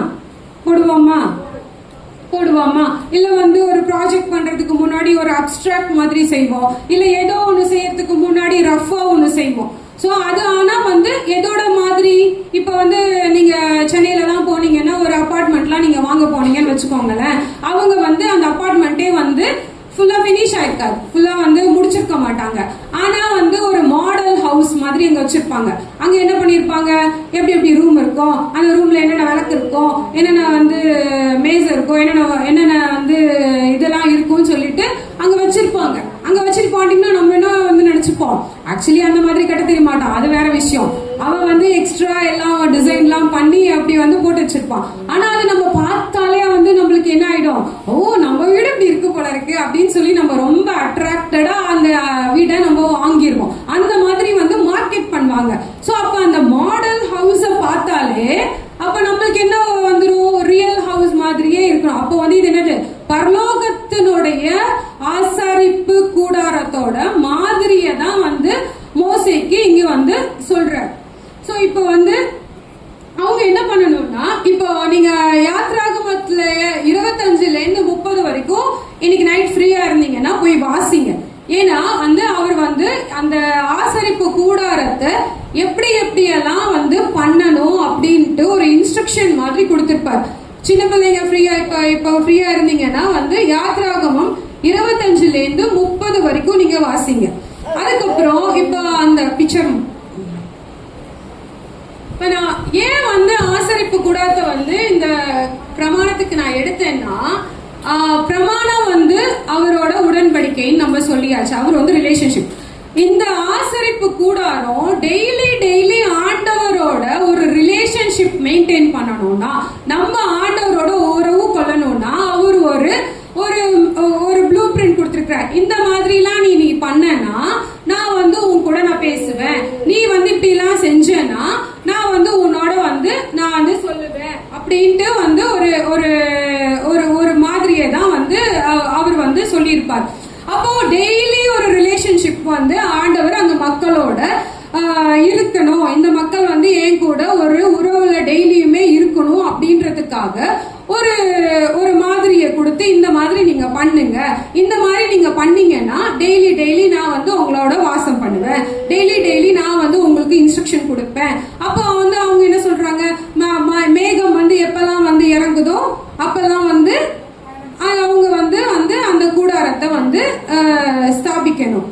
இல்ல வந்து ஒரு ப்ராஜெக்ட் பண்றதுக்கு முன்னாடி ஒரு அப்டிராக்ட் மாதிரி செய்வோம், இல்ல ஏதோ ஒண்ணு செய்யறதுக்கு முன்னாடி ரஃபா ஒண்ணு செய்வோம். சோ அது ஆனா வந்து எதோட மாதிரி, இப்ப வந்து நீங்க சென்னையில எல்லாம் போனீங்கன்னா ஒரு அபார்ட்மெண்ட்லாம் நீங்க வாங்க போனீங்கன்னு வச்சுக்கோங்களேன், அவங்க வந்து அந்த அபார்ட்மெண்ட்டே வந்து ஃபுல்லா பினிஷ் ஆயிருக்காது, ஃபுல்லா வந்து முடிச்சிருக்க மாட்டாங்க. ஆனா வந்து ஒரு மாடல் ஹவுஸ் மாதிரி அங்க வச்சிருப்பாங்க. அங்க என்ன பண்ணிருப்பாங்க, எப்படி எப்படி ரூம் இருக்கும், அந்த ரூம்ல என்னென்ன விளக்கு இருக்கும், என்னென்ன வந்து மேசை இருக்கும், என்னென்ன வந்து இதெல்லாம் இருக்கும்னு சொல்லிட்டு அங்க வச்சிருப்பாங்க. அங்க வச்சுட்டு போட்டீங்கன்னா நம்ம என்ன வந்து நினைச்சுப்போம், ஆக்சுவலி அந்த மாதிரி கட்ட தெரிய மாட்டான், அது வேற விஷயம். அவன் வந்து எக்ஸ்ட்ரா எல்லாம் டிசைன் எல்லாம் பண்ணி அப்படி வந்து போட்டு வச்சிருப்பான். ஆனா அது நம்ம பார்த்தாலே வந்து நம்மளுக்கு என்ன ஆயிடும், ஓ நம்ம வீடு இப்படி இருக்கு போல இருக்கு அப்படின்னு சொல்லி நம்ம ரொம்ப அட்ராக்டடா அந்த வீடை நம்ம வாங்கிடுவோம். அந்த மாதிரி வந்து மார்க்கெட் பண்ணுவாங்க. சோ அப்ப அந்த மாடல் ஹவுஸ பார்த்தாலே அப்ப நம்மளுக்கு என்ன வந்துரும், ரியல் ஹவுஸ் மாதிரியே இருக்கணும். அப்போ வந்து இது என்னது, பரலோகத்தினுடைய ஆசாரிப்பு கூடாரத்தோட மாதிரியை தான் வந்து மோசேக்கு இங்க வந்து சொல்றார். சோ இப்போ வந்து அவங்க என்ன பண்ணணும்னா, இப்போ நீங்க யாத்ராகமத்துல 25ல இருந்து 30 வரைக்கும் இன்னைக்கு நைட் ஃப்ரீயா இருந்தீங்கன்னா போய் வாசிங்க. ஏன்னா வந்து அவர் வந்து அந்த ஆசரிப்பு கூடாரத்தை எப்படி எப்படியெல்லாம் வந்து பண்ணணும் அப்படின்ட்டு ஒரு இன்ஸ்ட்ரக்ஷன் மாதிரி கொடுத்திருப்பார். சின்ன பிள்ளைங்க ஃப்ரீயா இப்ப ஃப்ரீயா இருந்தீங்கன்னா வந்து யாத்ராகமம் 25ல இருந்து 30 வரைக்கும் நீங்க வாசிங்க. அதுக்கப்புறம் இப்ப அந்த பிக்சர் நான் ஏன் வந்து ஆசரிப்பு கூடாரத்தை வந்து இந்த பிரமாணத்துக்கு நான் எடுத்தேன்னா, பிரமாணம் வந்து அவரோட உடன்படிக்கைன்னு நம்ம சொல்லியாச்சு, அவர் வந்து ரிலேஷன்ஷிப். இந்த ஆசரிப்பு கூடாரம் டெய்லி ஆண்டவரோட ஒரு ரிலேஷன்ஷிப் மெயின்டைன் பண்ணணும்னா, நம்ம ஆண்டவரோட உறவு கொள்ளணும்னா அவர் ஒரு ஒரு ப்ளூ பிரிண்ட் கொடுத்திருக்கிறார். இந்த மாதிரிலாம் நீ பண்ணனா நான் வந்து உன் கூட நான் பேசுவேன், நீ வந்து இப்படி எல்லாம் செஞ்சேன்னா நான் வந்து உன்னோட வந்து நான் வந்து சொல்லுவேன் அப்படின்ட்டு வந்து ஒரு ஒரு ஒரு மாதிரியை தான் வந்து அவர் வந்து சொல்லியிருப்பார். அப்போ டெய்லி ஒரு ரிலேஷன்ஷிப் வந்து ஆண்டவர் அந்த மக்களோட இருக்கணும், இந்த மக்கள் வந்து என் கூட ஒரு உறவுல டெய்லியுமே இருக்கணும் அப்படின்றதுக்காக ஒரு ஒரு மாதிரியை கொடுத்து, இந்த மாதிரி நீங்க பண்ணுங்க, இந்த மாதிரி நீங்க பண்ணீங்கன்னா டெய்லி நான் வந்து உங்களோட வாசம் பண்ணுவேன், டெய்லி நான் வந்து உங்களுக்கு இன்ஸ்ட்ரக்ஷன் கொடுப்பேன். அப்போ வந்து அவங்க என்ன சொல்றாங்க, மேகம் வந்து எப்பெல்லாம் வந்து இறங்குதோ அப்பெல்லாம் வந்து அவங்க வந்து அந்த கூடாரத்தை வந்து ஸ்தாபிக்கணும்.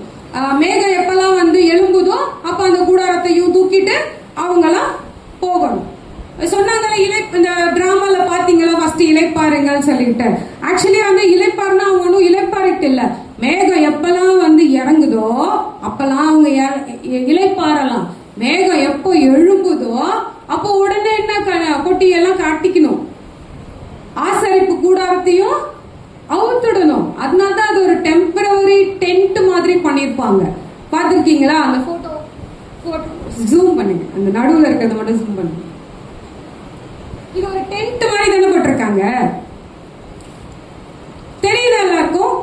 மேகம் எப்பெல்லாம் வந்து எழும்புதோ அப்ப அந்த கூடாரத்தையும் தூக்கிட்டு அவங்கெல்லாம் போகணும். சொன்னாங்களே இந்த டிராமால பாத்தீங்களா ஃபர்ஸ்ட் இளைப்பாருங்கன்னு சொல்லிட்டு, ஆக்சுவலி அந்த இளைப்பாருன்னா அவங்க ஒன்னும் இளைப்பாரிட்டு இல்ல, மேகம் எப்பெல்லாம் வந்து இறங்குதோ அப்பெல்லாம் அவங்க இளைப்பாறலாம். மேகம் எப்போ எழும்புதோ அப்போ உடனே என்ன பொட்டியெல்லாம் காட்டிக்கணும், ஆசரிப்பு கூடாரத்தையும் அவுத்துடணும். அதனாலதான் அது ஒரு டெம்பரவரி டென்ட் மாதிரி பண்ணிருப்பாங்க. பாத்திருக்கீங்களா அந்த போட்டோ ஜூம் பண்ணுங்க, அந்த நடுவுல இருக்கிறத மட்டும் ஜூம் பண்ணுங்க. இது ஒரு டென்ட் மாதிரி தானே போட்டிருக்காங்க, தெரியுதா எல்லாருக்கும்?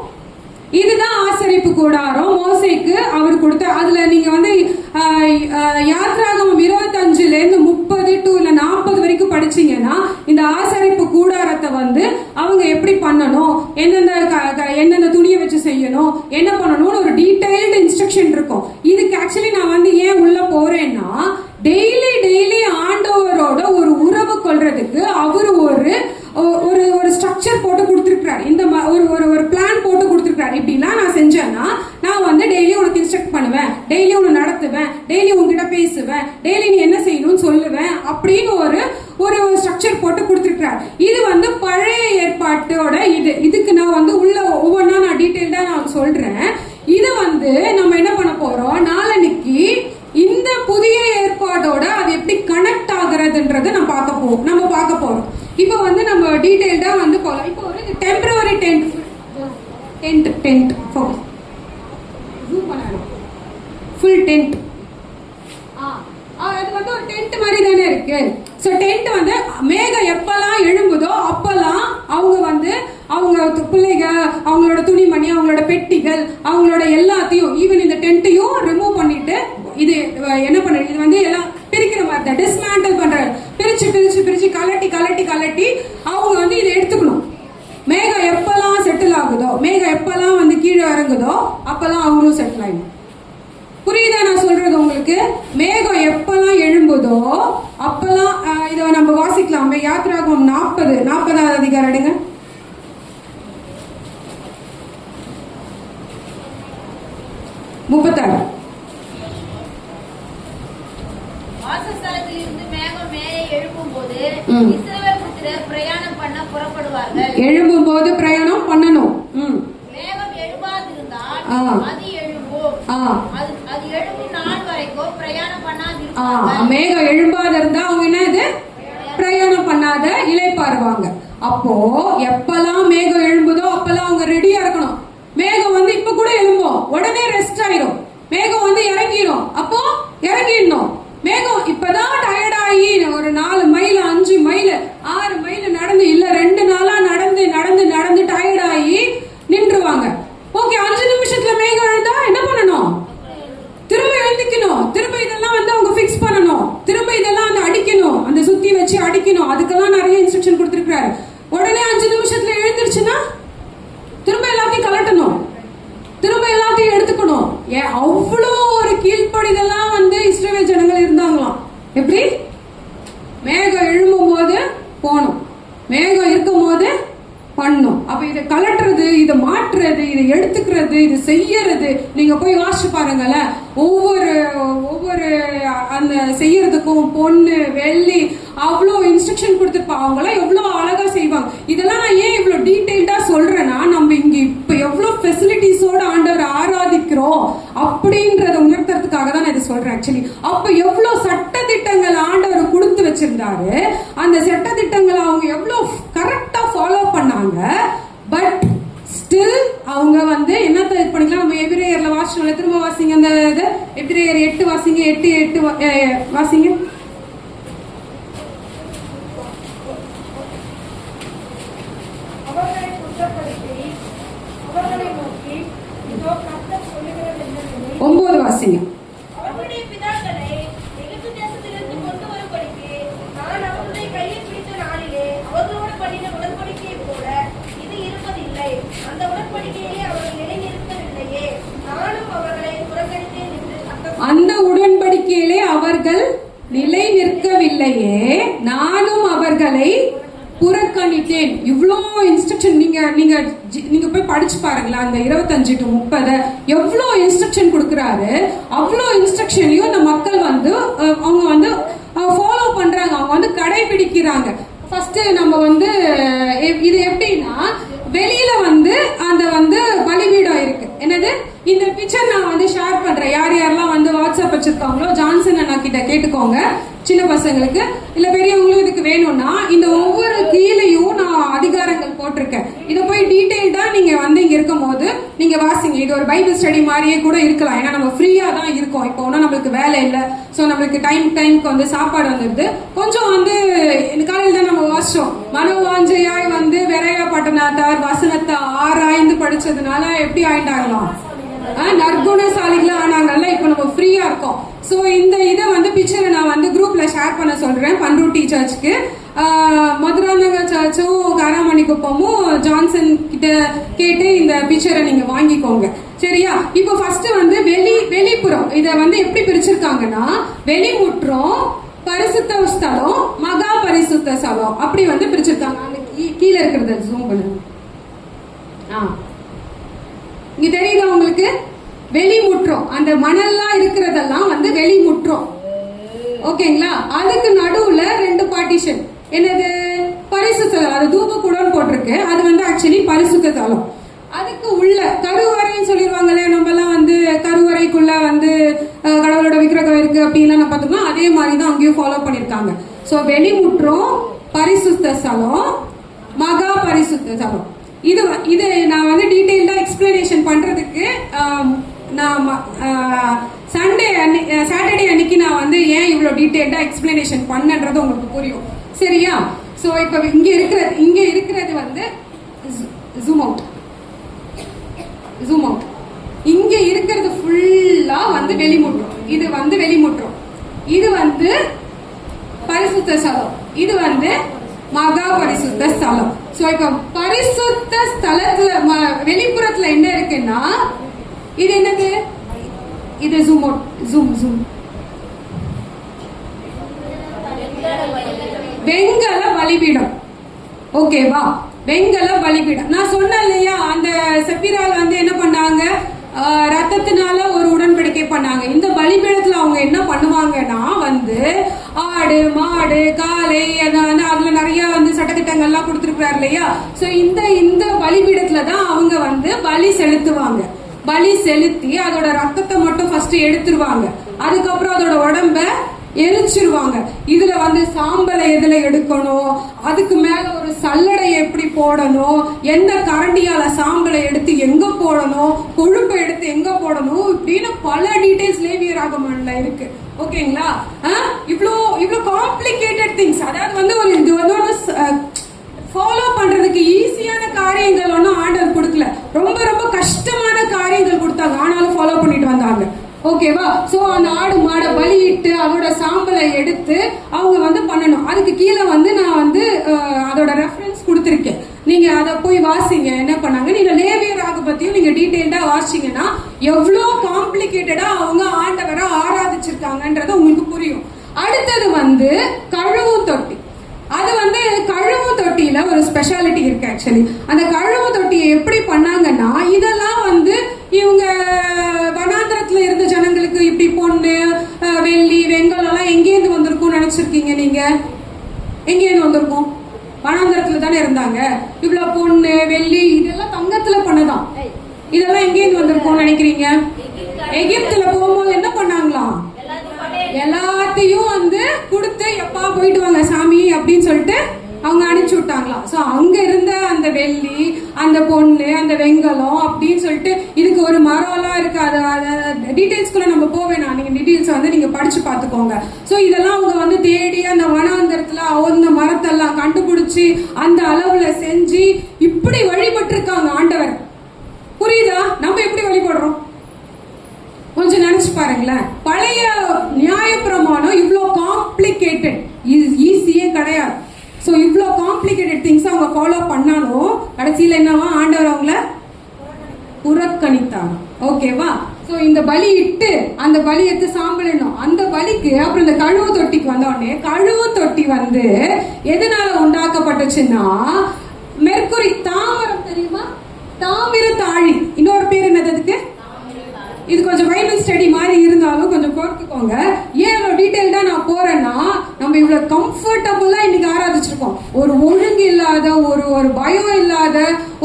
இதுதான் ஆசரிப்பு கூடாரம் மோசேக்கு அவர் கொடுத்த. அதுல நீங்க வந்து யாத்ராகமம் 25ல இருந்து 30 to 40 வரைக்கும் படிச்சீங்கன்னா இந்த ஆசரிப்பு கூடாரத்தை வந்து அவங்க எப்படி பண்ணணும், எந்தெந்த துணியை வச்சு செய்யணும், என்ன பண்ணணும்னு ஒரு டீடைல்டு இன்ஸ்ட்ரக்ஷன் இருக்கும். இதுக்கு ஆக்சுவலி நான் வந்து ஏன் உள்ள போறேன்னா, டெய்லி ஆண்டவரோட ஒரு உறவு கொள்றதுக்கு அவரு ஒரு ஸ்ட்ரக்சர் போட்டு கொடுத்திருக்கிறார். இந்த ஒரு பிளான் போட்டு கொடுத்திருக்கிறார். இப்படிலாம் நான் செஞ்சேன்னா நான் வந்து டெய்லி உனக்கு இன்ஸ்ட்ரக்ட் பண்ணுவேன், டெய்லி உனக்கு நடத்துவேன், டெய்லி உங்ககிட்ட பேசுவேன், டெய்லி நீ என்ன செய்யணும்னு சொல்லுவேன் அப்படின்னு ஒரு ஸ்ட்ரக்சர் போட்டு கொடுத்திருக்கிறார். இது வந்து பழைய ஏற்பாட்டோட இதுக்கு நான் வந்து உள்ள ஒவ்வொன்றா நான் டீட்டெயில்டா நான் சொல்றேன். இதை வந்து நம்ம என்ன பண்ண போறோம், நாளன்னைக்கு இந்த புதிய ஏற்பாடோட அது எப்படி கனெக்ட் ஆகுறதுன்றத நம்ம பார்க்க போறோம். இப்போ வந்து நம்ம டீடைல்டா வந்து போலாம். இப்போ ஒரு டெம்பரவரி டென்ட் ஃபுல் டென்ட் அது வந்து ஒரு டென்ட் மாதிரி தானே இருக்கு. சோ டென்ட் வந்து மேகம் எப்பெல்லாம் எழும்புதோ அப்பெல்லாம் அவங்க வந்து அவங்க பிள்ளைங்க, அவங்களோட துணிமணி, அவங்களோட பெட்டிகள், அவங்களோட எல்லாத்தையும் ஈவன் இந்த டென்ட்டையும் ரிமூவ் பண்ணிட்டு இது என்ன பண்ற, இது வந்து எல்லாம் பிரிக்கிற மாதிரி தான், டிஸ்மேண்டில் பண்றாரு. பிரிச்சு பிரிச்சு பிரிச்சு கலட்டி கலட்டி கலட்டி அவங்க வந்து இதை எடுத்துக்கணும். மேகம் எப்பெல்லாம் செட்டில் ஆகுதோ, மேகம் எப்பெல்லாம் வந்து கீழே இறங்குதோ அப்பெல்லாம் அவங்களும் செட்டில் ஆயிடும். புரியுதா நான் சொல்றது உங்களுக்கு? மேகம் எப்பெல்லாம் எழும்புதோ அப்பெல்லாம் இதை நம்ம வாசிக்கலாமே. யாத்ராகமம் 40வது அதிகாரம் எடுங்க. வாசஸ்தலத்தில் இருந்து மேகம் மேலே எழும்பும் போது இஸ்ரவேல் புத்திரர் பிரயாணம் பண்ண புறப்படுவார்கள். எழும்பும் போது பிரயாணம் பண்ணணும். மேகம் எழும்பாதிருந்தால் அது எழும்பும். அது எழும்பும் நாள் வரைக்கும் பிரயாணம் பண்ணாதிருப்பாங்க. மேகம் எழும்பாத இருந்தா அவங்க என்னது பிரயாணம் பண்ணாத இளைப்பாறுவாங்க. அப்போ எப்பெல்லாம் மேகம் எழும்புதோ அப்பெல்லாம் அவங்க ரெடியா இருக்கணும். மேகம் வந்து இப்ப கூட எழும்பும், உடனே ரெஸ்ட் ஆயிடும். மேகம் வந்து இறங்கிடும், அப்போ இறங்கிடணும். மேகம் இப்பதான் டயர்ட் ஆகி ஒரு 4 மைல் 5 மைல் 6 மைல் நடந்து இல்ல 2 நாளா நடந்து நடந்து நடந்து டயர்ட் ஆகி நின்றுவாங்க. ஓகே, 5 நிமிஷத்துல மேகம் எழுந்தா என்ன பண்ணணும்? திரும்ப எழுந்திக்கணும். திரும்ப இதெல்லாம் வந்து அவங்க பிக்ஸ் பண்ணணும். திரும்ப இதெல்லாம் வந்து அடிக்கணும், அந்த சுத்தி வச்சு அடிக்கணும். அதுக்கெல்லாம் நிறைய இன்ஸ்ட்ரக்ஷன் கொடுத்திருக்காரு. உடனே 5 நிமிஷத்துல எழுந்திருச்சுன்னா திரும்ப எல்லாத்தையும் கலட்டணும், திரும்ப எல்லாத்தையும் எடுத்துக்கணும். அவ்வளோ ஒரு கீழ்ப்படிதெல்லாம் வந்து இஸ்ரவேல் ஜனங்கள் இருந்தாங்களாம். எப்படி? மேகம் எழும்பும் போது போகணும், மேகம் இருக்கும் போது பண்ணும். அப்ப இதை கலட்டுறது, இதை மாற்றுறது, இதை எடுத்துக்கிறது, இது செய்யறது, நீங்க போய் வாசிச்சு பாருங்களேன். ஒவ்வொரு அந்த செய்யறதுக்கும் பொண்ணு வெள்ளி அவ்வளோ இன்ஸ்ட்ரக்ஷன் கொடுத்துருப்பா. அவங்க எல்லாம் எவ்வளவு அழகா செய்வாங்க. இதெல்லாம் நான் ஏன் இவ்வளவு டீடைல்டா சொல்றேன்னா, நம்ம இங்க இப்ப எவ்வளவு ஃபெசிலிட்டிஸோட ஆண்டவர் ஆராதிக்கிறோம் அப்படின்றத உணர்த்துறதுக்காக தான் நான் இதை சொல்றேன். ஆக்சுவலி அப்ப எவ்வளவு சட்ட திட்டங்கள் ஆண்டவர் கொடுத்து வச்சிருந்தாரு. அந்த சட்ட திட்டங்களை அவங்க எவ்வளவு கரெக்டா ஃபாலோ பண்ணாங்க. பட் ஸ்டில் அவங்க வந்து என்னத்த இது பண்ணிக்கலாம். நம்ம எபிரேயர்ல வாசிச்சோம்ல, திரும்ப வாசிங்க. அந்த எபிரேயர் 8 வாசிங்க. 8 வாசிங்க. அவர்களை குற்றப்படுத்தி அவர்களை நோக்கி இதோ கர்த்தர் சொல்லுகிறது என்னவெனில் 9 வாசிங்க. அவர்களுடைய பிதாக்களை எகிப்து தேசத்திலிருந்து கொண்டு வரும்படிக்கு நான் அவர்களுடைய கையை பிடித்த நாளிலே அவர்களோடு பண்ணின உடன்படிக்கையை போல இது இருப்பதில்லை. அந்த உடன்படிக்கையை அவர்கள் நிலைநிறுத்தவில்லையே, நானும் அவர்களை புறக்கணித்தேன் என்று அந்த உடன்படிக்கையிலே அவர்கள் நிலை நிற்கவில்லையே, நானும் அவர்களை புறக்கணித்தேன். இவ்வளோ இன்ஸ்ட்ரக்ஷன் நீங்க போய் படிச்சு பாருங்களா. அந்த 25 to 30 எவ்வளோ இன்ஸ்ட்ரக்ஷன் கொடுக்கறாரு. அவ்வளோ இன்ஸ்ட்ரக்ஷனையும் இந்த மக்கள் வந்து அவங்க வந்து ஃபாலோ பண்றாங்க, அவங்க வந்து கடைபிடிக்கிறாங்க. ஃபர்ஸ்ட் நம்ம வந்து இது எப்படின்னா, வெளியில வந்து அந்த வந்து பலிபீடம் இருக்கு. என்னது, இந்த பிக்சர் நான் வந்து ஷேர் பண்றேன். யார் யாரெல்லாம் வந்து வாட்ஸ்அப் வச்சிருக்காங்களோ ஜான்சன் அண்ணா கிட்ட கேட்டுக்கோங்க. சின்ன பசங்களுக்கு இல்ல பெரியவங்களும் இதுக்கு வேணும்னா இந்த ஒவ்வொரு கீழையும் நான் அதிகாரங்கள் போட்டிருக்கேன். இதை போய் டீடைல்டா நீங்க வந்து இங்க இருக்கும் போது நீங்க வாசிங்க. இது ஒரு பைபிள் ஸ்டடி மாதிரியே கூட இருக்கலாம். ஏன்னா நம்ம ஃப்ரீயா தான் இருக்கோம். இப்போ ஒன்னும் நம்மளுக்கு வேலை இல்லை. ஸோ நம்மளுக்கு டைம்க்கு வந்து சாப்பாடு வந்துடுது. கொஞ்சம் வந்து காலையில் தான் நம்ம வாசிச்சோம். மனோவாஞ்சையாய் வந்து விரையப்பட்டனாத்தார் வசனத்தை ஆராய்ந்து படிச்சதுனால எப்படி ஆயிட்டாங்களாம், நற்குணசாலிகளா ஆனாங்கல்ல. இப்போ நம்ம ஃப்ரீயா இருக்கோம். சோ இந்த இதை வந்து பிக்சரை நான் வந்து குரூப்ல ஷேர் பண்ண சொல்றேன். பண்ருட்டி சர்ச்சுக்கு, மதுராந்தக சர்ச்சும் காராமணி குப்பமும் ஜான்சன் கிட்ட கேட்டு இந்த பிக்சரை நீங்க வாங்கிக்கோங்க, சரியா? இப்போ ஃபர்ஸ்ட் வந்து வெளிப்புறம் இதை வந்து எப்படி பிரிச்சிருக்காங்கன்னா, வெளிமுற்றம், பரிசுத்த ஸ்தலம், மகா பரிசுத்த ஸ்தலம் அப்படி வந்து பிரிச்சிருக்காங்க. அந்த கீழே இருக்கிறத ஜூம் பண்ணுங்க. இங்க தெரியுதா உங்களுக்கு? வெளிமுற்றம், அந்த மணல்லாம் இருக்கிறதெல்லாம் வந்து வெளிமுற்றம். ஓகேங்களா? அதுக்கு நடுவுல 2 பார்ட்டிஷன். என்னது? பரிசுத்த, அது தூபக்கூடம் போட்டிருக்கு. அது வந்து ஆக்சுவலி பரிசுத்த தலம். அதுக்கு உள்ள கருவறைன்னு சொல்லிடுவாங்களே, நம்ம எல்லாம் வந்து கருவறைக்குள்ள வந்து கடவுளோட விக்கிரகம் இருக்கு அப்படின்லாம் நம்ம பார்த்துக்கலாம். அதே மாதிரிதான் அங்கேயும் ஃபாலோ பண்ணிருக்காங்க. சோ வெளிமுற்றம், பரிசுத்த ஸ்தலம், மகா பரிசுத்த ஸ்தலம். இது நான் வந்து டீடைல்டா எக்ஸ்பிளனேஷன் பண்றதுக்கு நான் சண்டே சாட்டர்டே அன்னைக்கு நான் வந்து ஏன் இவ்வளவு டீடைல்டா எக்ஸ்பிளனேஷன் பண்ணன்றது உங்களுக்கு புரியும். சரியா? சோ இப்ப இங்க இருக்கிறது வந்து ஜூம் அவுட். இங்க இருக்கிறது ஃபுல்லா வந்து வெளிமுற்றம். இது வந்து வெளிமுற்றம். இது வந்து பரிசுத்த ஸ்தலம். இது வந்து மகா பரிசுத்த ஸ்தலம். சோ இப்ப பரிசுத்த ஸ்தலத்துல வெளிப்புறத்துல என்ன இருக்குன்னா இது என்னது? இது ஜூம் வெங்கல பலிபீடம். ஓகேவா? வெங்கல பலிபீடம். நான் சொன்னேன் இல்லையா, அந்த செப்பிரால் வந்து என்ன பண்ணாங்க, ரத்தத்தினால ஒரு உடன்படிக்கை பண்ணாங்க. இந்த பலிபீடத்துல அவங்க என்ன பண்ணுவாங்கன்னா வந்து ஆடு மாடு காளை அதுல நிறைய வந்து சட்டத்திட்டங்கள்லாம் கொடுத்திருக்கிறார் இல்லையா. சோ இந்த பலிபீடத்துலதான் அவங்க வந்து பலி செலுத்துவாங்க. பலி செலுத்தி அதோட ரத்தத்தை மட்டும் ஃபர்ஸ்ட் எடுத்துருவாங்க. அதுக்கப்புறம் அதோட உடம்ப எரிச்சிருவாங்க. இதுல வந்து சாம்பலை எதுல எடுக்கணும், அதுக்கு மேல ஒரு சல்லடை எப்படி போடணும், எந்த கரண்டியால சாம்பலை எடுத்து எங்க போடணும், கொழுப்பை எடுத்து எங்க போடணும், இப்படின்னு பல டீடைல்ஸ் லேவியர் ஆகமன்ல இருக்கு. ஓகேங்களா? இவ்வளவு காம்ப்ளிகேட்டட் திங்ஸ். அதாவது வந்து ஒரு இது வந்து ஃபாலோ பண்றதுக்கு ஈஸியான காரியங்கள் ஒன்னும் ஆண்டவர் கொடுக்கல. ரொம்ப ரொம்ப கஷ்டமான காரியங்கள் கொடுத்தாங்க. ஆனாலும் ஃபாலோ பண்ணிட்டு வந்தாங்க. ஓகேவா? சோ அந்த ஆடு மாடை பலியிட்டு அதோட சாம்பலை எடுத்து அவங்க வந்து பண்ணணும். அதுக்கு கீழே வந்து நான் வந்து அதோட ரெஃபரன்ஸ் கொடுத்திருக்கேன். நீங்க அதை போய் வாசிங்க. என்ன பண்ணாங்க, நீங்க லேவியர் ஆகமத்தையும் நீங்க டீடைல்டா வாசிங்கன்னா எவ்வளவு காம்ப்ளிகேட்டடா அவங்க ஆண்டவரை ஆராதிச்சிருக்காங்கன்றது உங்களுக்கு புரியும். அடுத்தது வந்து கழுவும் தொட்டி. அது வந்து கழுவு தொட்டியில ஒரு ஸ்பெஷாலிட்டி இருக்கு. ஆக்சுவலி அந்த கழுவு தொட்டியை எப்படி பண்ணாங்கன்னா, இதெல்லாம் வந்து இவங்க வனாந்திரத்துல இருந்த ஜனங்களுக்கு இப்படி பொண்ணு வெள்ளி வெங்கலம் எல்லாம் எங்கேருந்து வந்திருக்கும் நினைச்சிருக்கீங்க நீங்க? எங்கேருந்து வந்திருக்கும்? வனாந்திரத்துல தானே இருந்தாங்க. இவ்வளவு பொண்ணு வெள்ளி இதெல்லாம் தங்கத்துல பண்ணதான். இதெல்லாம் எங்கேருந்து வந்திருக்கும் நினைக்கிறீங்க? எகிப்துல போகும்போது என்ன பண்ணாங்களாம், எல்லாத்தையும் வந்து கொடுத்து எப்பா போயிட்டு வாங்க சாமி அப்படின்னு சொல்லிட்டு அவங்க அனுப்பிச்சு விட்டாங்களாம். சோ அங்க இருந்த அந்த வெள்ளி அந்த பொண்ணு அந்த வெங்கலம் அப்படின்னு சொல்லிட்டு இதுக்கு ஒரு மரம் எல்லாம் இருக்கு. அது டீடைல்ஸ்குள்ள நம்ம போவேணாம். நீங்க டீடைல்ஸ் வந்து நீங்க படிச்சு பாத்துக்கோங்க. சோ இதெல்லாம் அவங்க வந்து தேடி அந்த வனாந்தரத்துல அந்த மரத்தெல்லாம் கண்டுபிடிச்சு அந்த அளவுல செஞ்சு இப்படி வழிபட்டு இருக்காங்க ஆண்டவர். புரியுதா? நம்ம எப்படி வழிபடுறோம் கொஞ்சம் நினைச்சு பாருங்களேன். பழைய நியாயப்பிரமாணம் இவ்வளவு காம்ப்ளிகேட்டட் ஈஸியே கிடையாது. சோ இவ்வளவு காம்ப்ளிகேட்டட் திங்ஸ் அவங்க ஃபாலோ பண்ணாலும் கடைசியில என்னவா, ஆண்டவர் அவங்கள புறக்கணித்தாங்க. ஓகேவா? சோ இந்த பலி இட்டு அந்த பலி எடுத்து சாம்பலிடணும். அந்த பலிக்கு அப்புறம் இந்த கழுவு தொட்டிக்கு வந்த உடனே, கழுவு தொட்டி வந்து எதனால உண்டாக்கப்பட்டுச்சுன்னா மெர்க்குரி தாமிரம் தெரியுமா? தாமிர தாழி. இன்னொரு பேர் என்னதுக்கு? இது கொஞ்சம் பைபிள் ஸ்டடி மாதிரி இருந்தாலும் கொஞ்சம் பொறுத்துக்கோங்க. ஏன் இவ்வளவு டீடைல்டா நான் போறேன்னா, நம்ம இவ்வளவு கம்ஃபர்டபுளா இன்னைக்கு ஆராதிச்சிருக்கோம். ஒரு ஒழுங்கு இல்லாத ஒரு பயம் இல்லாத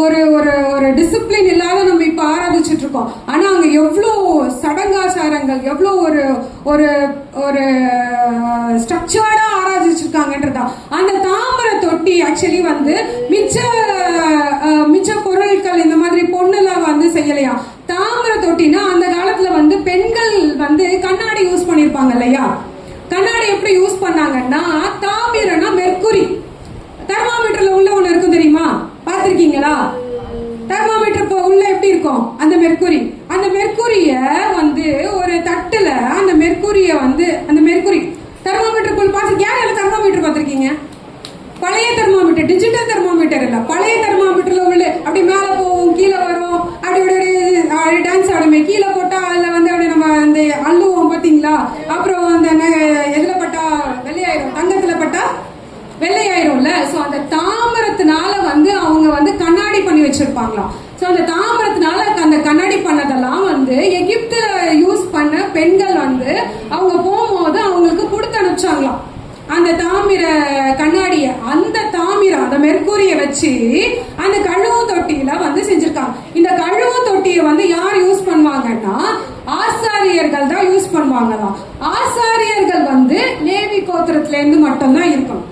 ஒரு டிசிப்ளின் இல்லாத நம்ம இப்ப ஆராதிச்சுட்டு இருக்கோம். ஆனா அங்க எவ்வளவு சடங்காச்சாரங்கள், எவ்வளவு ஒரு ஒரு ஸ்ட்ரக்சர்டா ஆராதிச்சிருக்காங்கன்றதா. அந்த தாமிர தொட்டி ஆக்சுவலி வந்து மிச்ச பொருட்கள் இந்த மாதிரி பொண்ணுலாம் வந்து செய்யலையா. தாமிர தொட்டினா அந்த காலத்துல வந்து பெண்கள் வந்து கண்ணாடி யூஸ் பண்ணிருப்பாங்க இல்லையா. கண்ணாடி எப்படி யூஸ் பண்ணாங்கன்னா, தாமிரனா மெர்க்குரி. தெர்மாமீட்டர்ல உள்ள ஒண்ணு இருக்கும் தெரியுமா, பாத்திருக்கீங்களா? தெர்மாமீட்டர் உள்ள எப்படி இருக்கும் அந்த மெர்க்குரி. அந்த மெர்க்குரிய வந்து ஒரு தட்டுல அந்த மெர்க்குரிய வந்து அந்த மெர்க்குரி தெர்மாமீட்டருக்குள்ள பாத்து யாரும் தெர்மாமீட்டர் பாத்திருக்கீங்க? பழைய தெர்மாமீட்டர், டிஜிட்டல் தெர்மாமீட்டர் இல்ல, பழைய தெர்மாமீட்டர்ல உள்ள அப்படி மேல போகும் கீழே வரும், அப்படி டான்ஸ் ஆடுமே. கீழே போட்டா அதுல வந்து அப்படி நம்ம அந்த அள்ளுவோம் பாத்தீங்களா. அப்புறம் அந்த எதுல பட்டா வெள்ளையாயிரும், தங்கத்துல பட்டா வெள்ளையாயிரும்ல. சோ அந்த தாமிரத்தினால வந்து அவங்க வந்து கண்ணாடி பண்ணி வச்சிருப்பாங்களாம். சோ அந்த தாமிரத்தினால அந்த கண்ணாடி பண்ணதெல்லாம் வந்து எகிப்துல யூஸ் பண்ண பெண்கள் வந்து அவங்க போகும்போது அவங்களுக்கு கொடுத்து அனுப்பிச்சாங்களாம் அந்த தாமிர கண்ணாடிய. அந்த தாமிரம் அந்த மெர்க்குரிய வச்சு அந்த கழுவு தொட்டியில வந்து செஞ்சிருக்காங்க. இந்த கழுவு தொட்டியை வந்து யார் யூஸ் பண்ணுவாங்கன்னா, ஆசாரியர்கள் தான் யூஸ் பண்ணுவாங்களாம். ஆசாரியர்கள் வந்து லேவி கோத்திரத்துல இருந்து மட்டும்தான் இருக்கணும்.